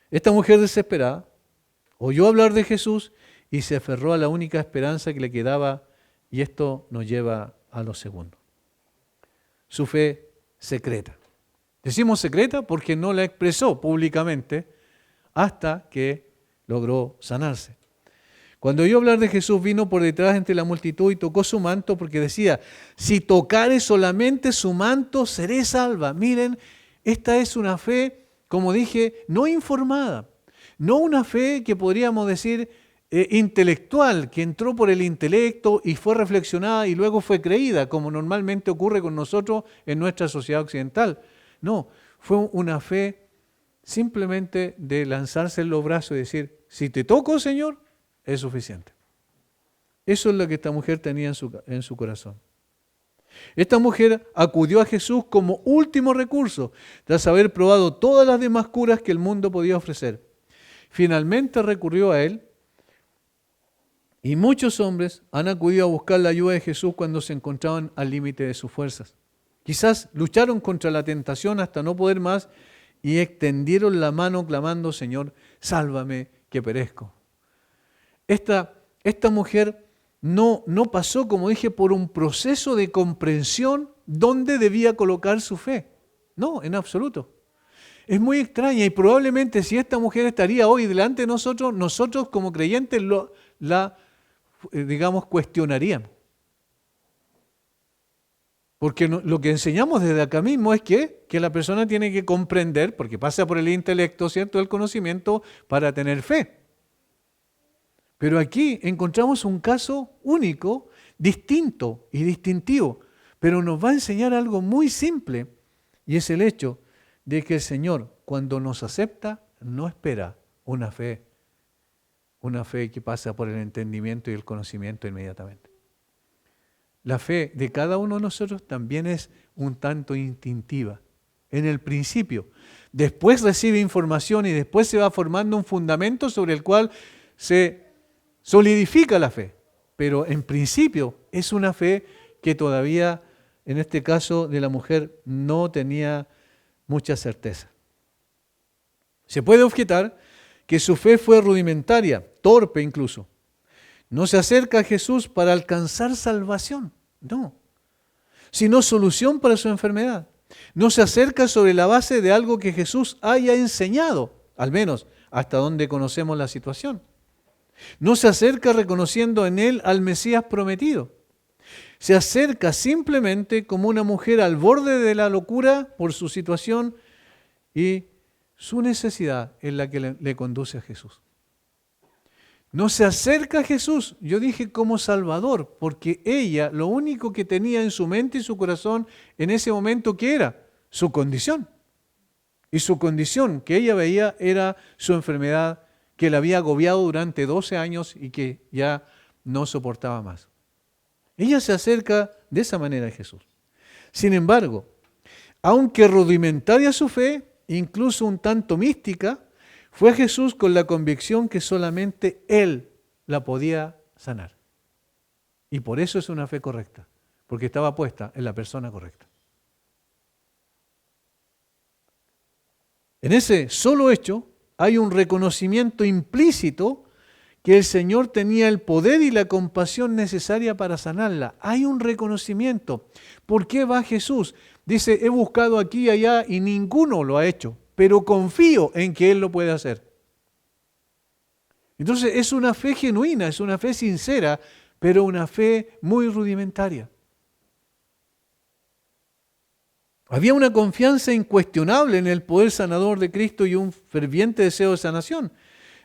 Esta mujer desesperada oyó hablar de Jesús y se aferró a la única esperanza que le quedaba, y esto nos lleva a lo segundo. Su fe secreta. Decimos secreta porque no la expresó públicamente hasta que logró sanarse. Cuando oyó hablar de Jesús, vino por detrás entre la multitud y tocó su manto, porque decía, si tocare solamente su manto, seré salva. Miren, esta es una fe, como dije, no informada, no una fe que podríamos decir intelectual, que entró por el intelecto y fue reflexionada y luego fue creída, como normalmente ocurre con nosotros en nuestra sociedad occidental. No, fue una fe simplemente de lanzarse en los brazos y decir, si te toco, Señor, es suficiente. Eso es lo que esta mujer tenía en su corazón. Esta mujer acudió a Jesús como último recurso, tras haber probado todas las demás curas que el mundo podía ofrecer. Finalmente recurrió a Él, y muchos hombres han acudido a buscar la ayuda de Jesús cuando se encontraban al límite de sus fuerzas. Quizás lucharon contra la tentación hasta no poder más y extendieron la mano clamando, Señor, sálvame que perezco. Esta mujer no pasó, como dije, por un proceso de comprensión dónde debía colocar su fe. No, en absoluto. Es muy extraña y probablemente si esta mujer estaría hoy delante de nosotros como creyentes la, digamos, cuestionaríamos. Porque lo que enseñamos desde acá mismo es que la persona tiene que comprender, porque pasa por el intelecto, ¿cierto?, el conocimiento para tener fe. Pero aquí encontramos un caso único, distinto y distintivo, pero nos va a enseñar algo muy simple, y es el hecho de que el Señor, cuando nos acepta, no espera una fe que pasa por el entendimiento y el conocimiento inmediatamente. La fe de cada uno de nosotros también es un tanto instintiva. En el principio, después recibe información y después se va formando un fundamento sobre el cual se solidifica la fe. Pero en principio es una fe que todavía, en este caso de la mujer, no tenía mucha certeza. Se puede objetar que su fe fue rudimentaria, torpe incluso. No se acerca a Jesús para alcanzar salvación, no, sino solución para su enfermedad. No se acerca sobre la base de algo que Jesús haya enseñado, al menos hasta donde conocemos la situación. No se acerca reconociendo en él al Mesías prometido. Se acerca simplemente como una mujer al borde de la locura por su situación y su necesidad es la que le conduce a Jesús. No se acerca a Jesús, yo dije como Salvador, porque ella lo único que tenía en su mente y su corazón en ese momento, ¿qué era? Su condición. Y su condición que ella veía era su enfermedad que la había agobiado durante 12 años y que ya no soportaba más. Ella se acerca de esa manera a Jesús. Sin embargo, aunque rudimentaria su fe, incluso un tanto mística, fue a Jesús con la convicción que solamente Él la podía sanar. Y por eso es una fe correcta, porque estaba puesta en la persona correcta. En ese solo hecho hay un reconocimiento implícito que el Señor tenía el poder y la compasión necesaria para sanarla. Hay un reconocimiento. ¿Por qué va Jesús? Dice, he buscado aquí y allá y ninguno lo ha hecho, pero confío en que Él lo puede hacer. Entonces es una fe genuina, es una fe sincera, pero una fe muy rudimentaria. Había una confianza incuestionable en el poder sanador de Cristo y un ferviente deseo de sanación.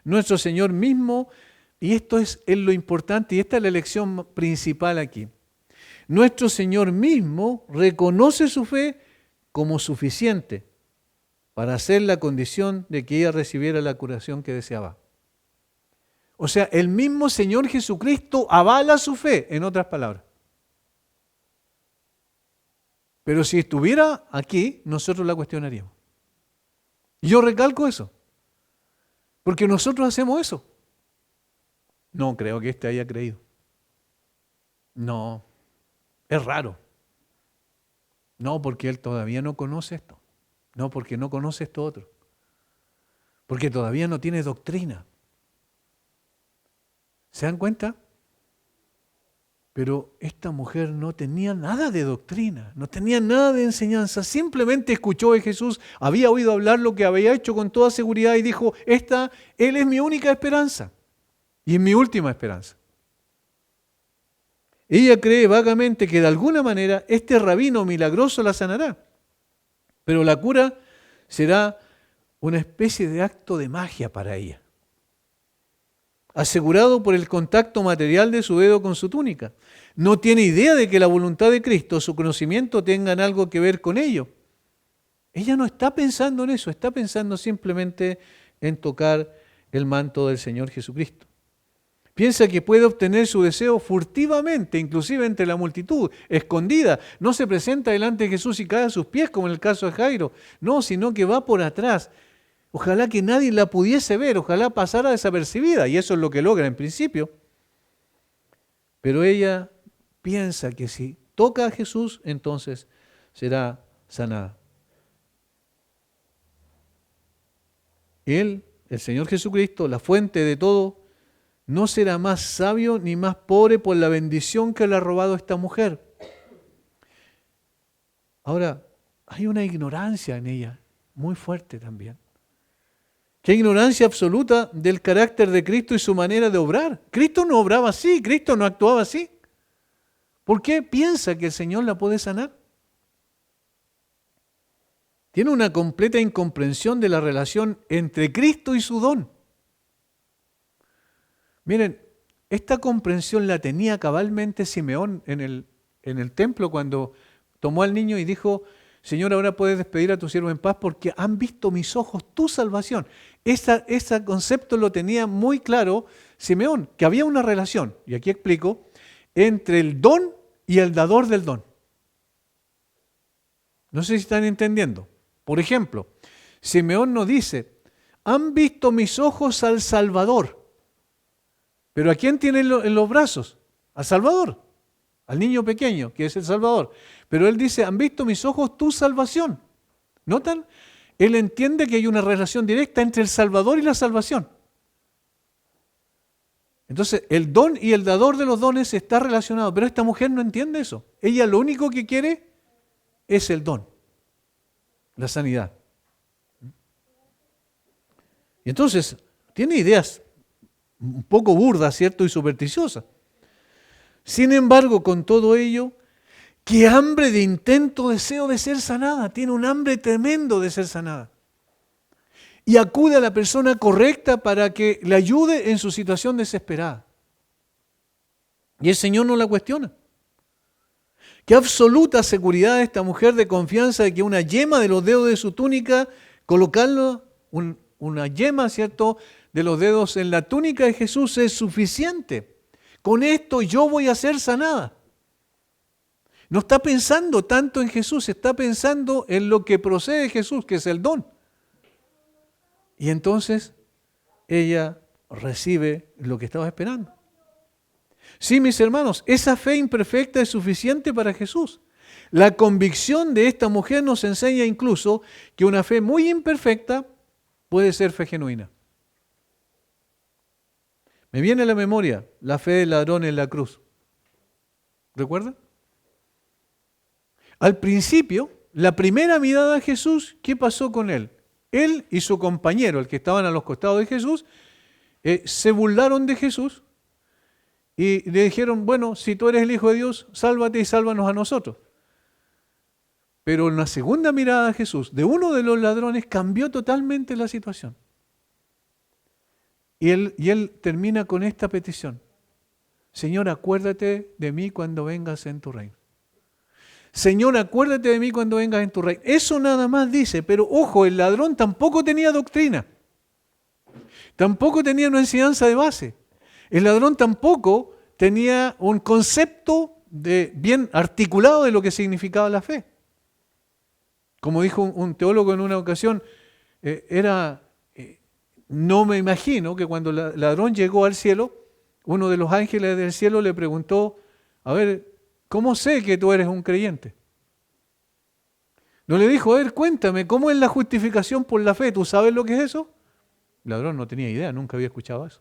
Nuestro Señor mismo, y esto es lo importante, y esta es la lección principal aquí. Nuestro Señor mismo reconoce su fe como suficiente para hacer la condición de que ella recibiera la curación que deseaba. O sea, el mismo Señor Jesucristo avala su fe, en otras palabras. Pero si estuviera aquí, nosotros la cuestionaríamos. Y yo recalco eso, porque nosotros hacemos eso. No creo que éste haya creído. No, es raro. No, porque él todavía no conoce esto. No, porque no conoce esto otro. Porque todavía no tiene doctrina. ¿Se dan cuenta? Pero esta mujer no tenía nada de doctrina, no tenía nada de enseñanza, simplemente escuchó de Jesús, había oído hablar lo que había hecho con toda seguridad y dijo, Él es mi única esperanza y es mi última esperanza. Ella cree vagamente que de alguna manera este rabino milagroso la sanará, pero la cura será una especie de acto de magia para ella, asegurado por el contacto material de su dedo con su túnica. No tiene idea de que la voluntad de Cristo, su conocimiento tengan algo que ver con ello. Ella no está pensando en eso, está pensando simplemente en tocar el manto del Señor Jesucristo. Piensa que puede obtener su deseo furtivamente, inclusive entre la multitud, escondida. No se presenta delante de Jesús y cae a sus pies, como en el caso de Jairo. No, sino que va por atrás. Ojalá que nadie la pudiese ver, ojalá pasara desapercibida, y eso es lo que logra en principio. Pero ella piensa que si toca a Jesús, entonces será sanada. Él, el Señor Jesucristo, la fuente de todo, no será más sabio ni más pobre por la bendición que le ha robado esta mujer. Ahora, hay una ignorancia en ella, muy fuerte también, Qué ignorancia absoluta del carácter de Cristo y su manera de obrar. Cristo no obraba así, Cristo no actuaba así. ¿Por qué piensa que el Señor la puede sanar? Tiene una completa incomprensión de la relación entre Cristo y su don. Miren, esta comprensión la tenía cabalmente Simeón en el templo cuando tomó al niño y dijo: Señor, ahora puedes despedir a tu siervo en paz porque han visto mis ojos tu salvación. Ese concepto lo tenía muy claro Simeón, que había una relación, y aquí explico, entre el don y el dador del don. No sé si están entendiendo. Por ejemplo, Simeón nos dice: han visto mis ojos al Salvador. ¿Pero a quién tiene en los brazos? Al Salvador, al niño pequeño, que es el Salvador. Pero él dice: han visto mis ojos tu salvación. ¿Notan? Él entiende que hay una relación directa entre el Salvador y la salvación. Entonces, el don y el dador de los dones está relacionado, pero esta mujer no entiende eso. Ella lo único que quiere es el don, la sanidad. Y entonces, tiene ideas un poco burdas, ¿cierto? Y supersticiosas. Sin embargo, con todo ello, qué hambre de intento, deseo de ser sanada. Tiene un hambre tremendo de ser sanada. Y acude a la persona correcta para que le ayude en su situación desesperada. Y el Señor no la cuestiona. Qué absoluta seguridad de esta mujer de confianza de que una yema de los dedos de su túnica, colocarlo, una yema, ¿cierto?, de los dedos en la túnica de Jesús es suficiente. Con esto yo voy a ser sanada. No está pensando tanto en Jesús, está pensando en lo que procede de Jesús, que es el don. Y entonces ella recibe lo que estaba esperando. Sí, mis hermanos, esa fe imperfecta es suficiente para Jesús. La convicción de esta mujer nos enseña incluso que una fe muy imperfecta puede ser fe genuina. Me viene a la memoria la fe del ladrón en la cruz. ¿Recuerdan? Al principio, la primera mirada a Jesús, ¿qué pasó con él? Él y su compañero, el que estaban a los costados de Jesús, se burlaron de Jesús y le dijeron: bueno, si tú eres el Hijo de Dios, sálvate y sálvanos a nosotros. Pero en la segunda mirada a Jesús, de uno de los ladrones, cambió totalmente la situación. Y él termina con esta petición: Señor, acuérdate de mí cuando vengas en tu reino. Señor, acuérdate de mí cuando vengas en tu reino. Eso nada más dice, pero ojo, el ladrón tampoco tenía doctrina. Tampoco tenía una enseñanza de base. El ladrón tampoco tenía un concepto bien articulado de lo que significaba la fe. Como dijo un teólogo en una ocasión, no me imagino que cuando el ladrón llegó al cielo, uno de los ángeles del cielo le preguntó: a ver, ¿cómo sé que tú eres un creyente? No le dijo: a ver, cuéntame, ¿cómo es la justificación por la fe? ¿Tú sabes lo que es eso? El ladrón no tenía idea, nunca había escuchado eso.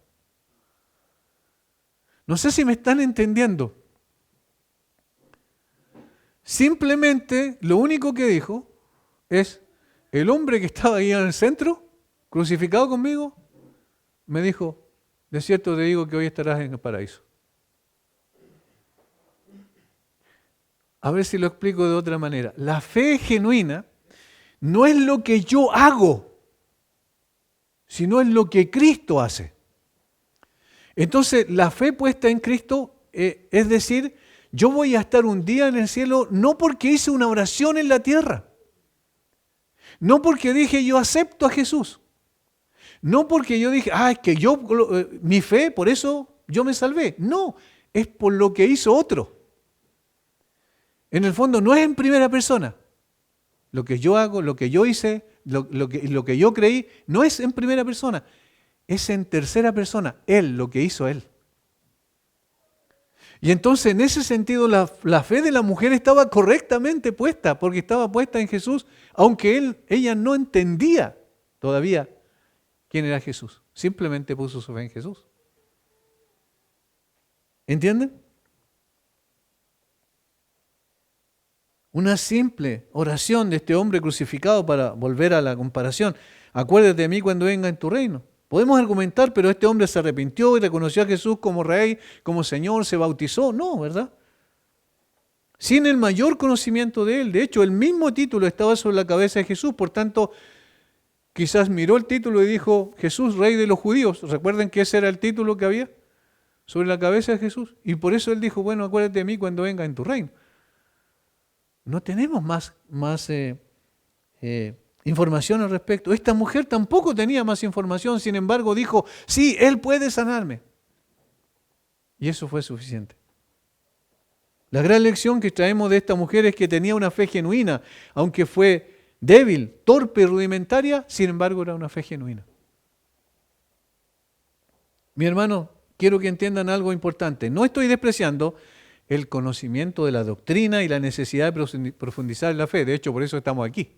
No sé si me están entendiendo. Simplemente lo único que dijo es: el hombre que estaba ahí en el centro, crucificado conmigo, me dijo: de cierto te digo que hoy estarás en el paraíso. A ver si lo explico de otra manera. La fe genuina no es lo que yo hago, sino es lo que Cristo hace. Entonces, la fe puesta en Cristo, es decir, yo voy a estar un día en el cielo no porque hice una oración en la tierra, no porque dije yo acepto a Jesús, no porque yo dije, es que yo, mi fe, por eso yo me salvé. No, es por lo que hizo otro. En el fondo no es en primera persona. Lo que yo hago, lo que yo hice, lo que yo creí, no es en primera persona, es en tercera persona. Él, lo que hizo Él. Y entonces en ese sentido la fe de la mujer estaba correctamente puesta, porque estaba puesta en Jesús, aunque ella no entendía todavía quién era Jesús. Simplemente puso su fe en Jesús. ¿Entienden? Una simple oración de este hombre crucificado, para volver a la comparación, acuérdate de mí cuando venga en tu reino. Podemos argumentar, pero este hombre se arrepintió y reconoció a Jesús como Rey, como Señor, se bautizó. No, ¿verdad? Sin el mayor conocimiento de él. De hecho, el mismo título estaba sobre la cabeza de Jesús, por tanto, quizás miró el título y dijo, Jesús, Rey de los judíos. ¿Recuerden que ese era el título que había sobre la cabeza de Jesús? Y por eso él dijo, bueno, acuérdate de mí cuando venga en tu reino. No tenemos más información al respecto. Esta mujer tampoco tenía más información, sin embargo dijo, sí, Él puede sanarme. Y eso fue suficiente. La gran lección que traemos de esta mujer es que tenía una fe genuina, aunque fue débil, torpe y rudimentaria, sin embargo era una fe genuina. Mi hermano, quiero que entiendan algo importante. No estoy despreciando el conocimiento de la doctrina y la necesidad de profundizar en la fe. De hecho, por eso estamos aquí.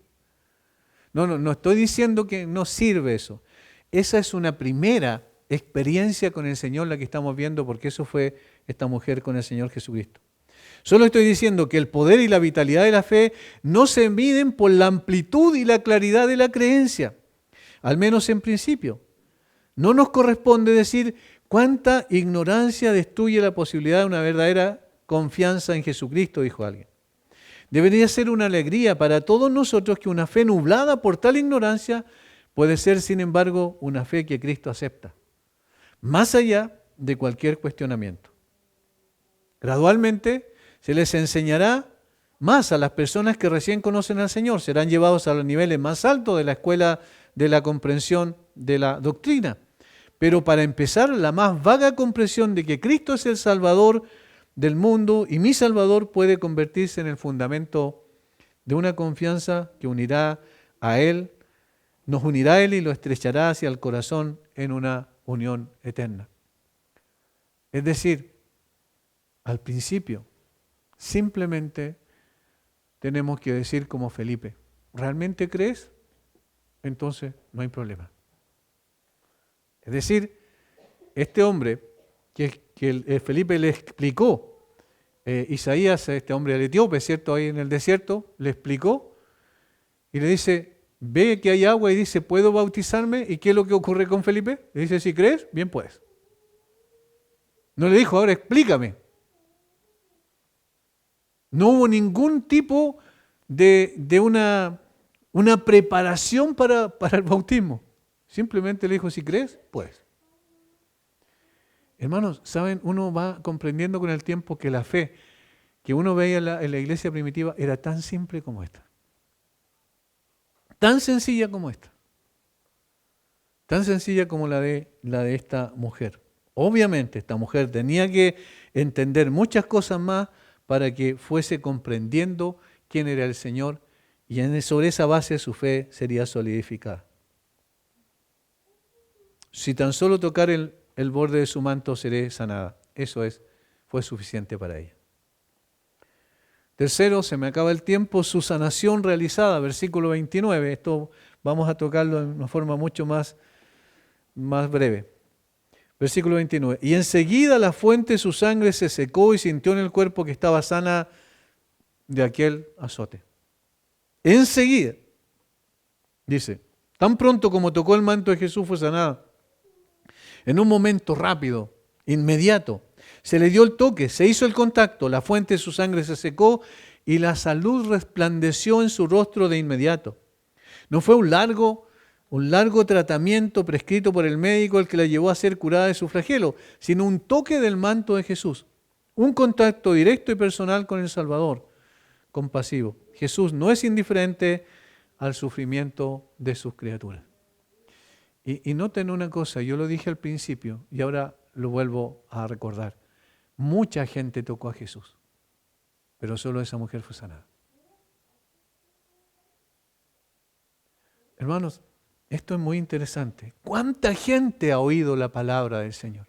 No estoy diciendo que no sirve eso. Esa es una primera experiencia con el Señor la que estamos viendo, porque eso fue esta mujer con el Señor Jesucristo. Solo estoy diciendo que el poder y la vitalidad de la fe no se miden por la amplitud y la claridad de la creencia, al menos en principio. No nos corresponde decir cuánta ignorancia destruye la posibilidad de una verdadera confianza en Jesucristo, dijo alguien. Debería ser una alegría para todos nosotros que una fe nublada por tal ignorancia puede ser, sin embargo, una fe que Cristo acepta, más allá de cualquier cuestionamiento. Gradualmente se les enseñará más a las personas que recién conocen al Señor, serán llevados a los niveles más altos de la escuela de la comprensión de la doctrina. Pero para empezar, la más vaga comprensión de que Cristo es el Salvador del mundo y mi Salvador puede convertirse en el fundamento de una confianza que unirá a Él, nos unirá a Él y lo estrechará hacia el corazón en una unión eterna. Es decir, al principio, simplemente tenemos que decir como Felipe, ¿realmente crees? Entonces no hay problema. Es decir, este hombre que Felipe le explicó, Isaías, este hombre del etíope, ¿cierto? Ahí en el desierto, le explicó y le dice, ve que hay agua y dice, ¿puedo bautizarme? ¿Y qué es lo que ocurre con Felipe? Le dice, si crees, bien puedes. No le dijo, ahora explícame. No hubo ningún tipo de una preparación para el bautismo. Simplemente le dijo, si crees, puedes. Hermanos, ¿saben? Uno va comprendiendo con el tiempo que la fe que uno veía en la iglesia primitiva era tan simple como esta. Tan sencilla como esta. Tan sencilla como la de esta mujer. Obviamente esta mujer tenía que entender muchas cosas más para que fuese comprendiendo quién era el Señor y sobre esa base su fe sería solidificada. Si tan solo tocar el borde de su manto seré sanada. Eso fue suficiente para ella. Tercero, se me acaba el tiempo, su sanación realizada, versículo 29. Esto vamos a tocarlo de una forma mucho más breve. Versículo 29. Y enseguida la fuente de su sangre se secó y sintió en el cuerpo que estaba sana de aquel azote. Enseguida, dice, tan pronto como tocó el manto de Jesús fue sanada. En un momento rápido, inmediato, se le dio el toque, se hizo el contacto, la fuente de su sangre se secó y la salud resplandeció en su rostro de inmediato. No fue un largo tratamiento prescrito por el médico el que la llevó a ser curada de su flagelo, sino un toque del manto de Jesús, un contacto directo y personal con el Salvador, compasivo. Jesús no es indiferente al sufrimiento de sus criaturas. Y noten una cosa, yo lo dije al principio y ahora lo vuelvo a recordar. Mucha gente tocó a Jesús, pero solo esa mujer fue sanada. Hermanos, esto es muy interesante. ¿Cuánta gente ha oído la palabra del Señor?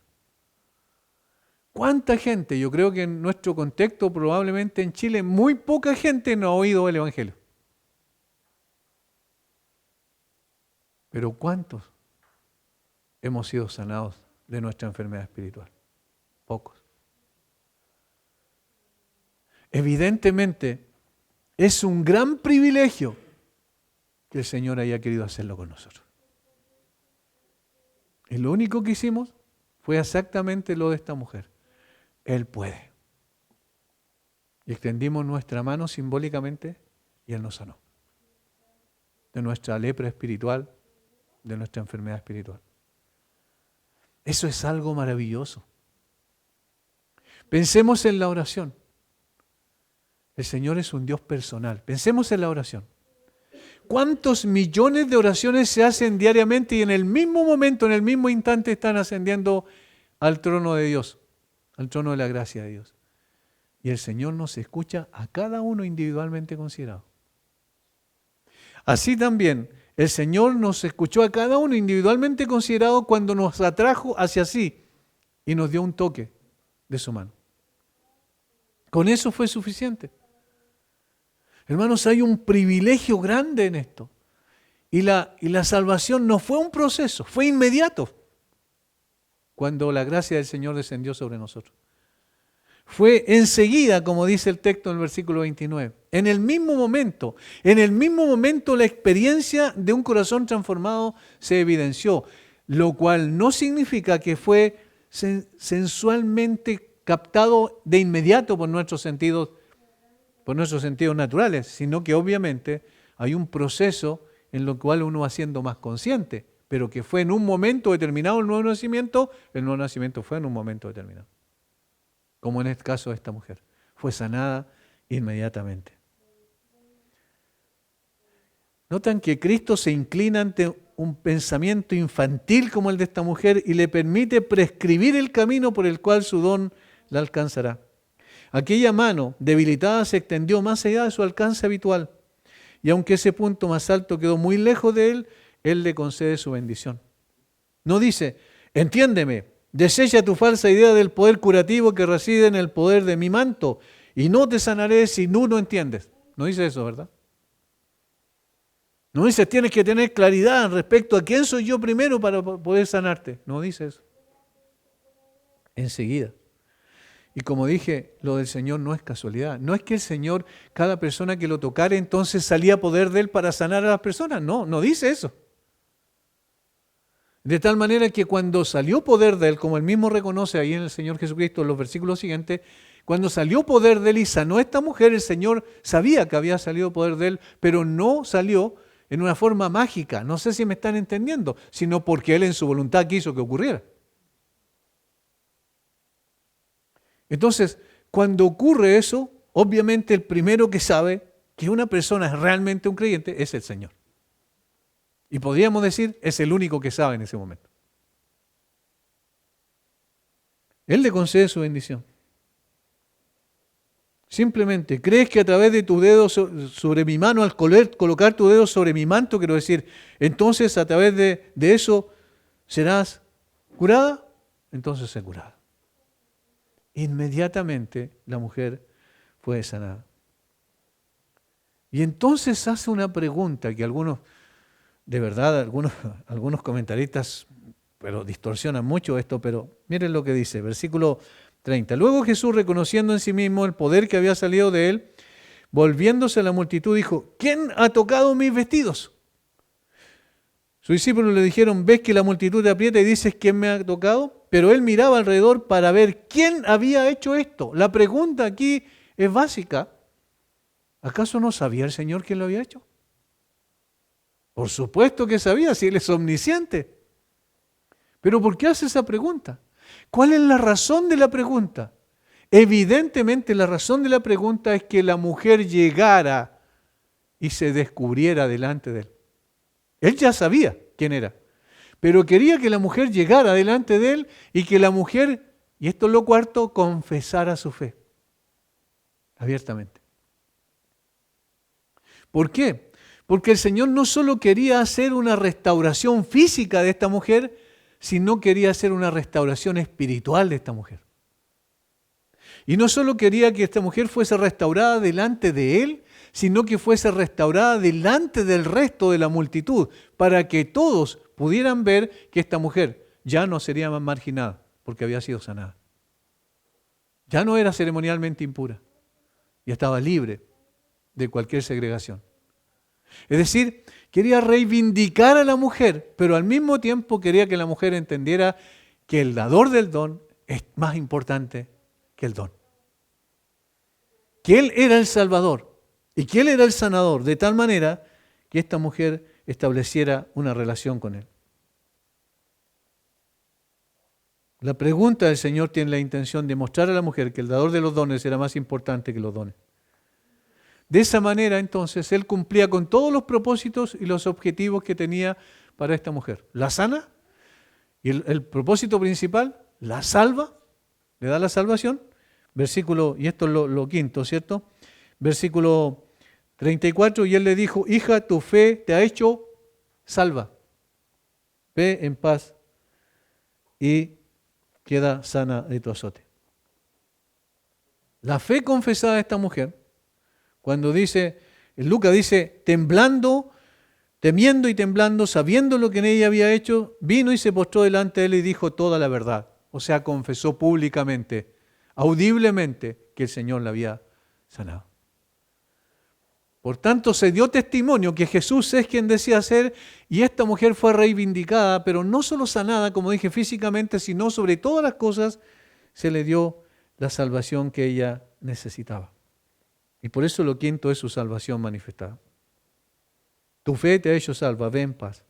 ¿Cuánta gente? Yo creo que en nuestro contexto, probablemente en Chile, muy poca gente no ha oído el Evangelio. Pero ¿cuántos hemos sido sanados de nuestra enfermedad espiritual? Pocos. Evidentemente, es un gran privilegio que el Señor haya querido hacerlo con nosotros. Y lo único que hicimos fue exactamente lo de esta mujer. Él puede. Y extendimos nuestra mano simbólicamente y Él nos sanó. De nuestra lepra espiritual, de nuestra enfermedad espiritual. Eso es algo maravilloso. Pensemos en la oración. El Señor es un Dios personal. Pensemos en la oración. ¿Cuántos millones de oraciones se hacen diariamente y en el mismo momento, en el mismo instante están ascendiendo al trono de Dios, al trono de la gracia de Dios? Y el Señor nos escucha a cada uno individualmente considerado. Así también, el Señor nos escuchó a cada uno individualmente considerado cuando nos atrajo hacia sí y nos dio un toque de su mano. Con eso fue suficiente. Hermanos, hay un privilegio grande en esto. Y la salvación no fue un proceso, fue inmediato. Cuando la gracia del Señor descendió sobre nosotros. Fue enseguida, como dice el texto en el versículo 29. En el mismo momento la experiencia de un corazón transformado se evidenció, lo cual no significa que fue sensualmente captado de inmediato por nuestros sentidos naturales, sino que obviamente hay un proceso en lo cual uno va siendo más consciente, pero que fue en un momento determinado el nuevo nacimiento fue en un momento determinado. Como en este caso de esta mujer, fue sanada inmediatamente. Notan que Cristo se inclina ante un pensamiento infantil como el de esta mujer y le permite prescribir el camino por el cual su don la alcanzará. Aquella mano debilitada se extendió más allá de su alcance habitual y aunque ese punto más alto quedó muy lejos de él, Él le concede su bendición. No dice, entiéndeme, desecha tu falsa idea del poder curativo que reside en el poder de mi manto y no te sanaré si tú no entiendes. No dice eso, ¿verdad? No dice, tienes que tener claridad respecto a quién soy yo primero para poder sanarte. No dice eso. Enseguida. Y como dije, lo del Señor no es casualidad. No es que el Señor, cada persona que lo tocara, entonces salía poder de Él para sanar a las personas. No, no dice eso. De tal manera que cuando salió poder de Él, como Él mismo reconoce ahí en el Señor Jesucristo en los versículos siguientes, cuando salió poder de Él y sanó a esta mujer, el Señor sabía que había salido poder de Él, pero no salió en una forma mágica. No sé si me están entendiendo, sino porque Él en su voluntad quiso que ocurriera. Entonces, cuando ocurre eso, obviamente el primero que sabe que una persona es realmente un creyente es el Señor. Y podríamos decir, es el único que sabe en ese momento. Él le concede su bendición. Simplemente, ¿crees que a través de tu dedo sobre mi mano, al colocar tu dedo sobre mi manto, quiero decir, entonces a través de eso serás curada? Entonces sé curada. Inmediatamente la mujer fue sanada. Y entonces hace una pregunta que algunos comentaristas, pero distorsionan mucho esto, pero miren lo que dice, versículo 30. Luego Jesús, reconociendo en sí mismo el poder que había salido de él, volviéndose a la multitud, dijo, ¿quién ha tocado mis vestidos? Sus discípulos le dijeron, ¿ves que la multitud te aprieta y dices, ¿quién me ha tocado? Pero él miraba alrededor para ver quién había hecho esto. La pregunta aquí es básica. ¿Acaso no sabía el Señor quién lo había hecho? Por supuesto que sabía, si Él es omnisciente. Pero ¿por qué hace esa pregunta? ¿Cuál es la razón de la pregunta? Evidentemente la razón de la pregunta es que la mujer llegara y se descubriera delante de Él. Él ya sabía quién era, pero quería que la mujer llegara delante de Él y que la mujer, y esto es lo cuarto, confesara su fe abiertamente. ¿Por qué? Porque el Señor no solo quería hacer una restauración física de esta mujer, sino quería hacer una restauración espiritual de esta mujer. Y no solo quería que esta mujer fuese restaurada delante de Él, sino que fuese restaurada delante del resto de la multitud, para que todos pudieran ver que esta mujer ya no sería más marginada, porque había sido sanada. Ya no era ceremonialmente impura, ya estaba libre de cualquier segregación. Es decir, quería reivindicar a la mujer, pero al mismo tiempo quería que la mujer entendiera que el dador del don es más importante que el don. Que Él era el Salvador y que Él era el sanador, de tal manera que esta mujer estableciera una relación con Él. La pregunta del Señor tiene la intención de mostrar a la mujer que el dador de los dones era más importante que los dones. De esa manera, entonces, Él cumplía con todos los propósitos y los objetivos que tenía para esta mujer. La sana, y el propósito principal, la salva, le da la salvación. Versículo, y esto es lo quinto, ¿cierto? Versículo 34, y Él le dijo, hija, tu fe te ha hecho salva. Ve en paz y queda sana de tu azote. La fe confesada de esta mujer, cuando dice, Lucas dice, temblando, temiendo y temblando, sabiendo lo que en ella había hecho, vino y se postró delante de él y dijo toda la verdad. O sea, confesó públicamente, audiblemente, que el Señor la había sanado. Por tanto, se dio testimonio que Jesús es quien decía ser, y esta mujer fue reivindicada, pero no solo sanada, como dije, físicamente, sino sobre todas las cosas, se le dio la salvación que ella necesitaba. Y por eso lo quinto es su salvación manifestada. Tu fe te ha hecho salva, ve en paz.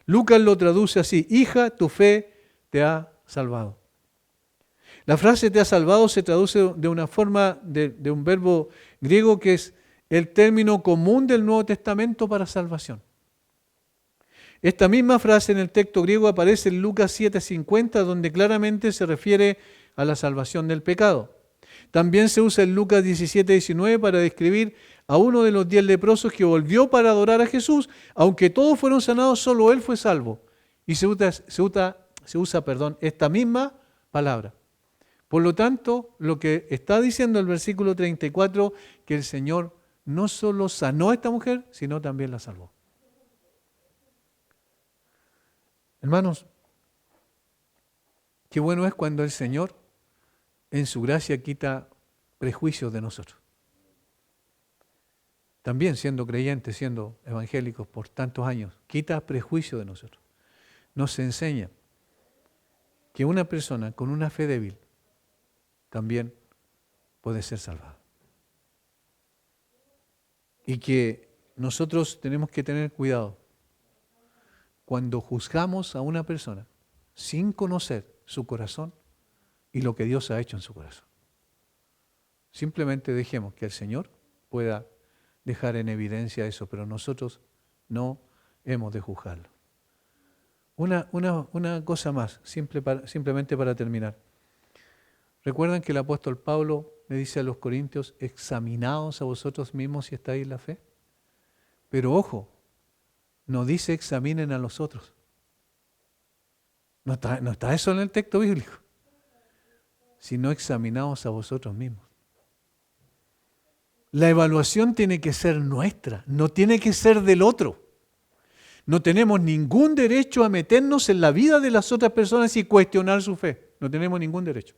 Lucas lo traduce así, hija, tu fe te ha salvado. La frase te ha salvado se traduce de una forma de un verbo griego que es el término común del Nuevo Testamento para salvación. Esta misma frase en el texto griego aparece en Lucas 7:50, donde claramente se refiere a la salvación del pecado. También se usa en Lucas 17:19 para describir a uno de los 10 leprosos que volvió para adorar a Jesús, aunque todos fueron sanados, solo él fue salvo. Y se usa esta misma palabra. Por lo tanto, lo que está diciendo el versículo 34, que el Señor no solo sanó a esta mujer, sino también la salvó. Hermanos, qué bueno es cuando el Señor en su gracia quita prejuicios de nosotros. También siendo creyentes, siendo evangélicos por tantos años, quita prejuicios de nosotros. Nos enseña que una persona con una fe débil también puede ser salvada. Y que nosotros tenemos que tener cuidado cuando juzgamos a una persona sin conocer su corazón y lo que Dios ha hecho en su corazón. Simplemente dejemos que el Señor pueda dejar en evidencia eso, pero nosotros no hemos de juzgarlo. Una cosa más, simplemente para terminar. ¿Recuerdan que el apóstol Pablo le dice a los corintios, examinaos a vosotros mismos si estáis en la fe? Pero ojo, no dice examinen a los otros. No está eso en el texto bíblico. Sino examinaos a vosotros mismos. La evaluación tiene que ser nuestra, no tiene que ser del otro. No tenemos ningún derecho a meternos en la vida de las otras personas y cuestionar su fe. No tenemos ningún derecho.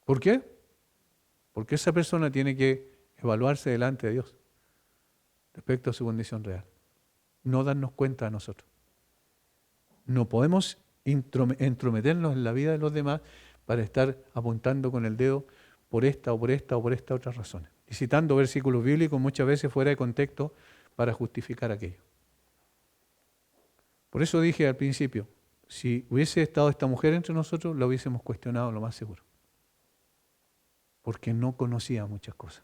¿Por qué? Porque esa persona tiene que evaluarse delante de Dios respecto a su condición real. No darnos cuenta a nosotros. No podemos entrometernos en la vida de los demás para estar apuntando con el dedo por esta o por esta o por esta otra razones. Y citando versículos bíblicos muchas veces fuera de contexto para justificar aquello. Por eso dije al principio, si hubiese estado esta mujer entre nosotros, la hubiésemos cuestionado lo más seguro. Porque no conocía muchas cosas.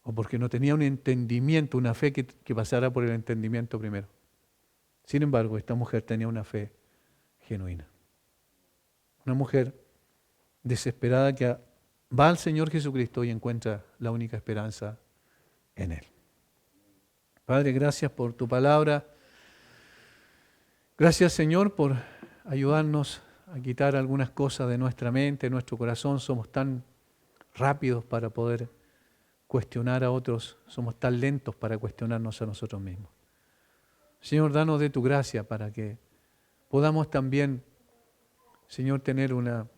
O porque no tenía un entendimiento, una fe que pasara por el entendimiento primero. Sin embargo, esta mujer tenía una fe genuina. Una mujer desesperada que va al Señor Jesucristo y encuentra la única esperanza en Él. Padre, gracias por tu palabra. Gracias, Señor, por ayudarnos a quitar algunas cosas de nuestra mente, de nuestro corazón. Somos tan rápidos para poder cuestionar a otros. Somos tan lentos para cuestionarnos a nosotros mismos. Señor, danos de tu gracia para que podamos también, Señor, tener una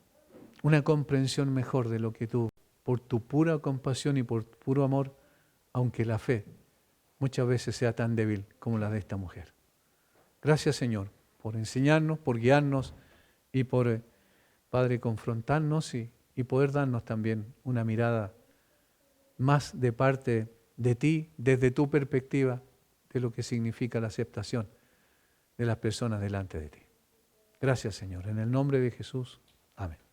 comprensión mejor de lo que tú por tu pura compasión y por tu puro amor, aunque la fe muchas veces sea tan débil como la de esta mujer. Gracias, Señor, por enseñarnos, por guiarnos y por, Padre, confrontarnos y poder darnos también una mirada más de parte de ti, desde tu perspectiva, de lo que significa la aceptación de las personas delante de ti. Gracias, Señor. En el nombre de Jesús. Amén.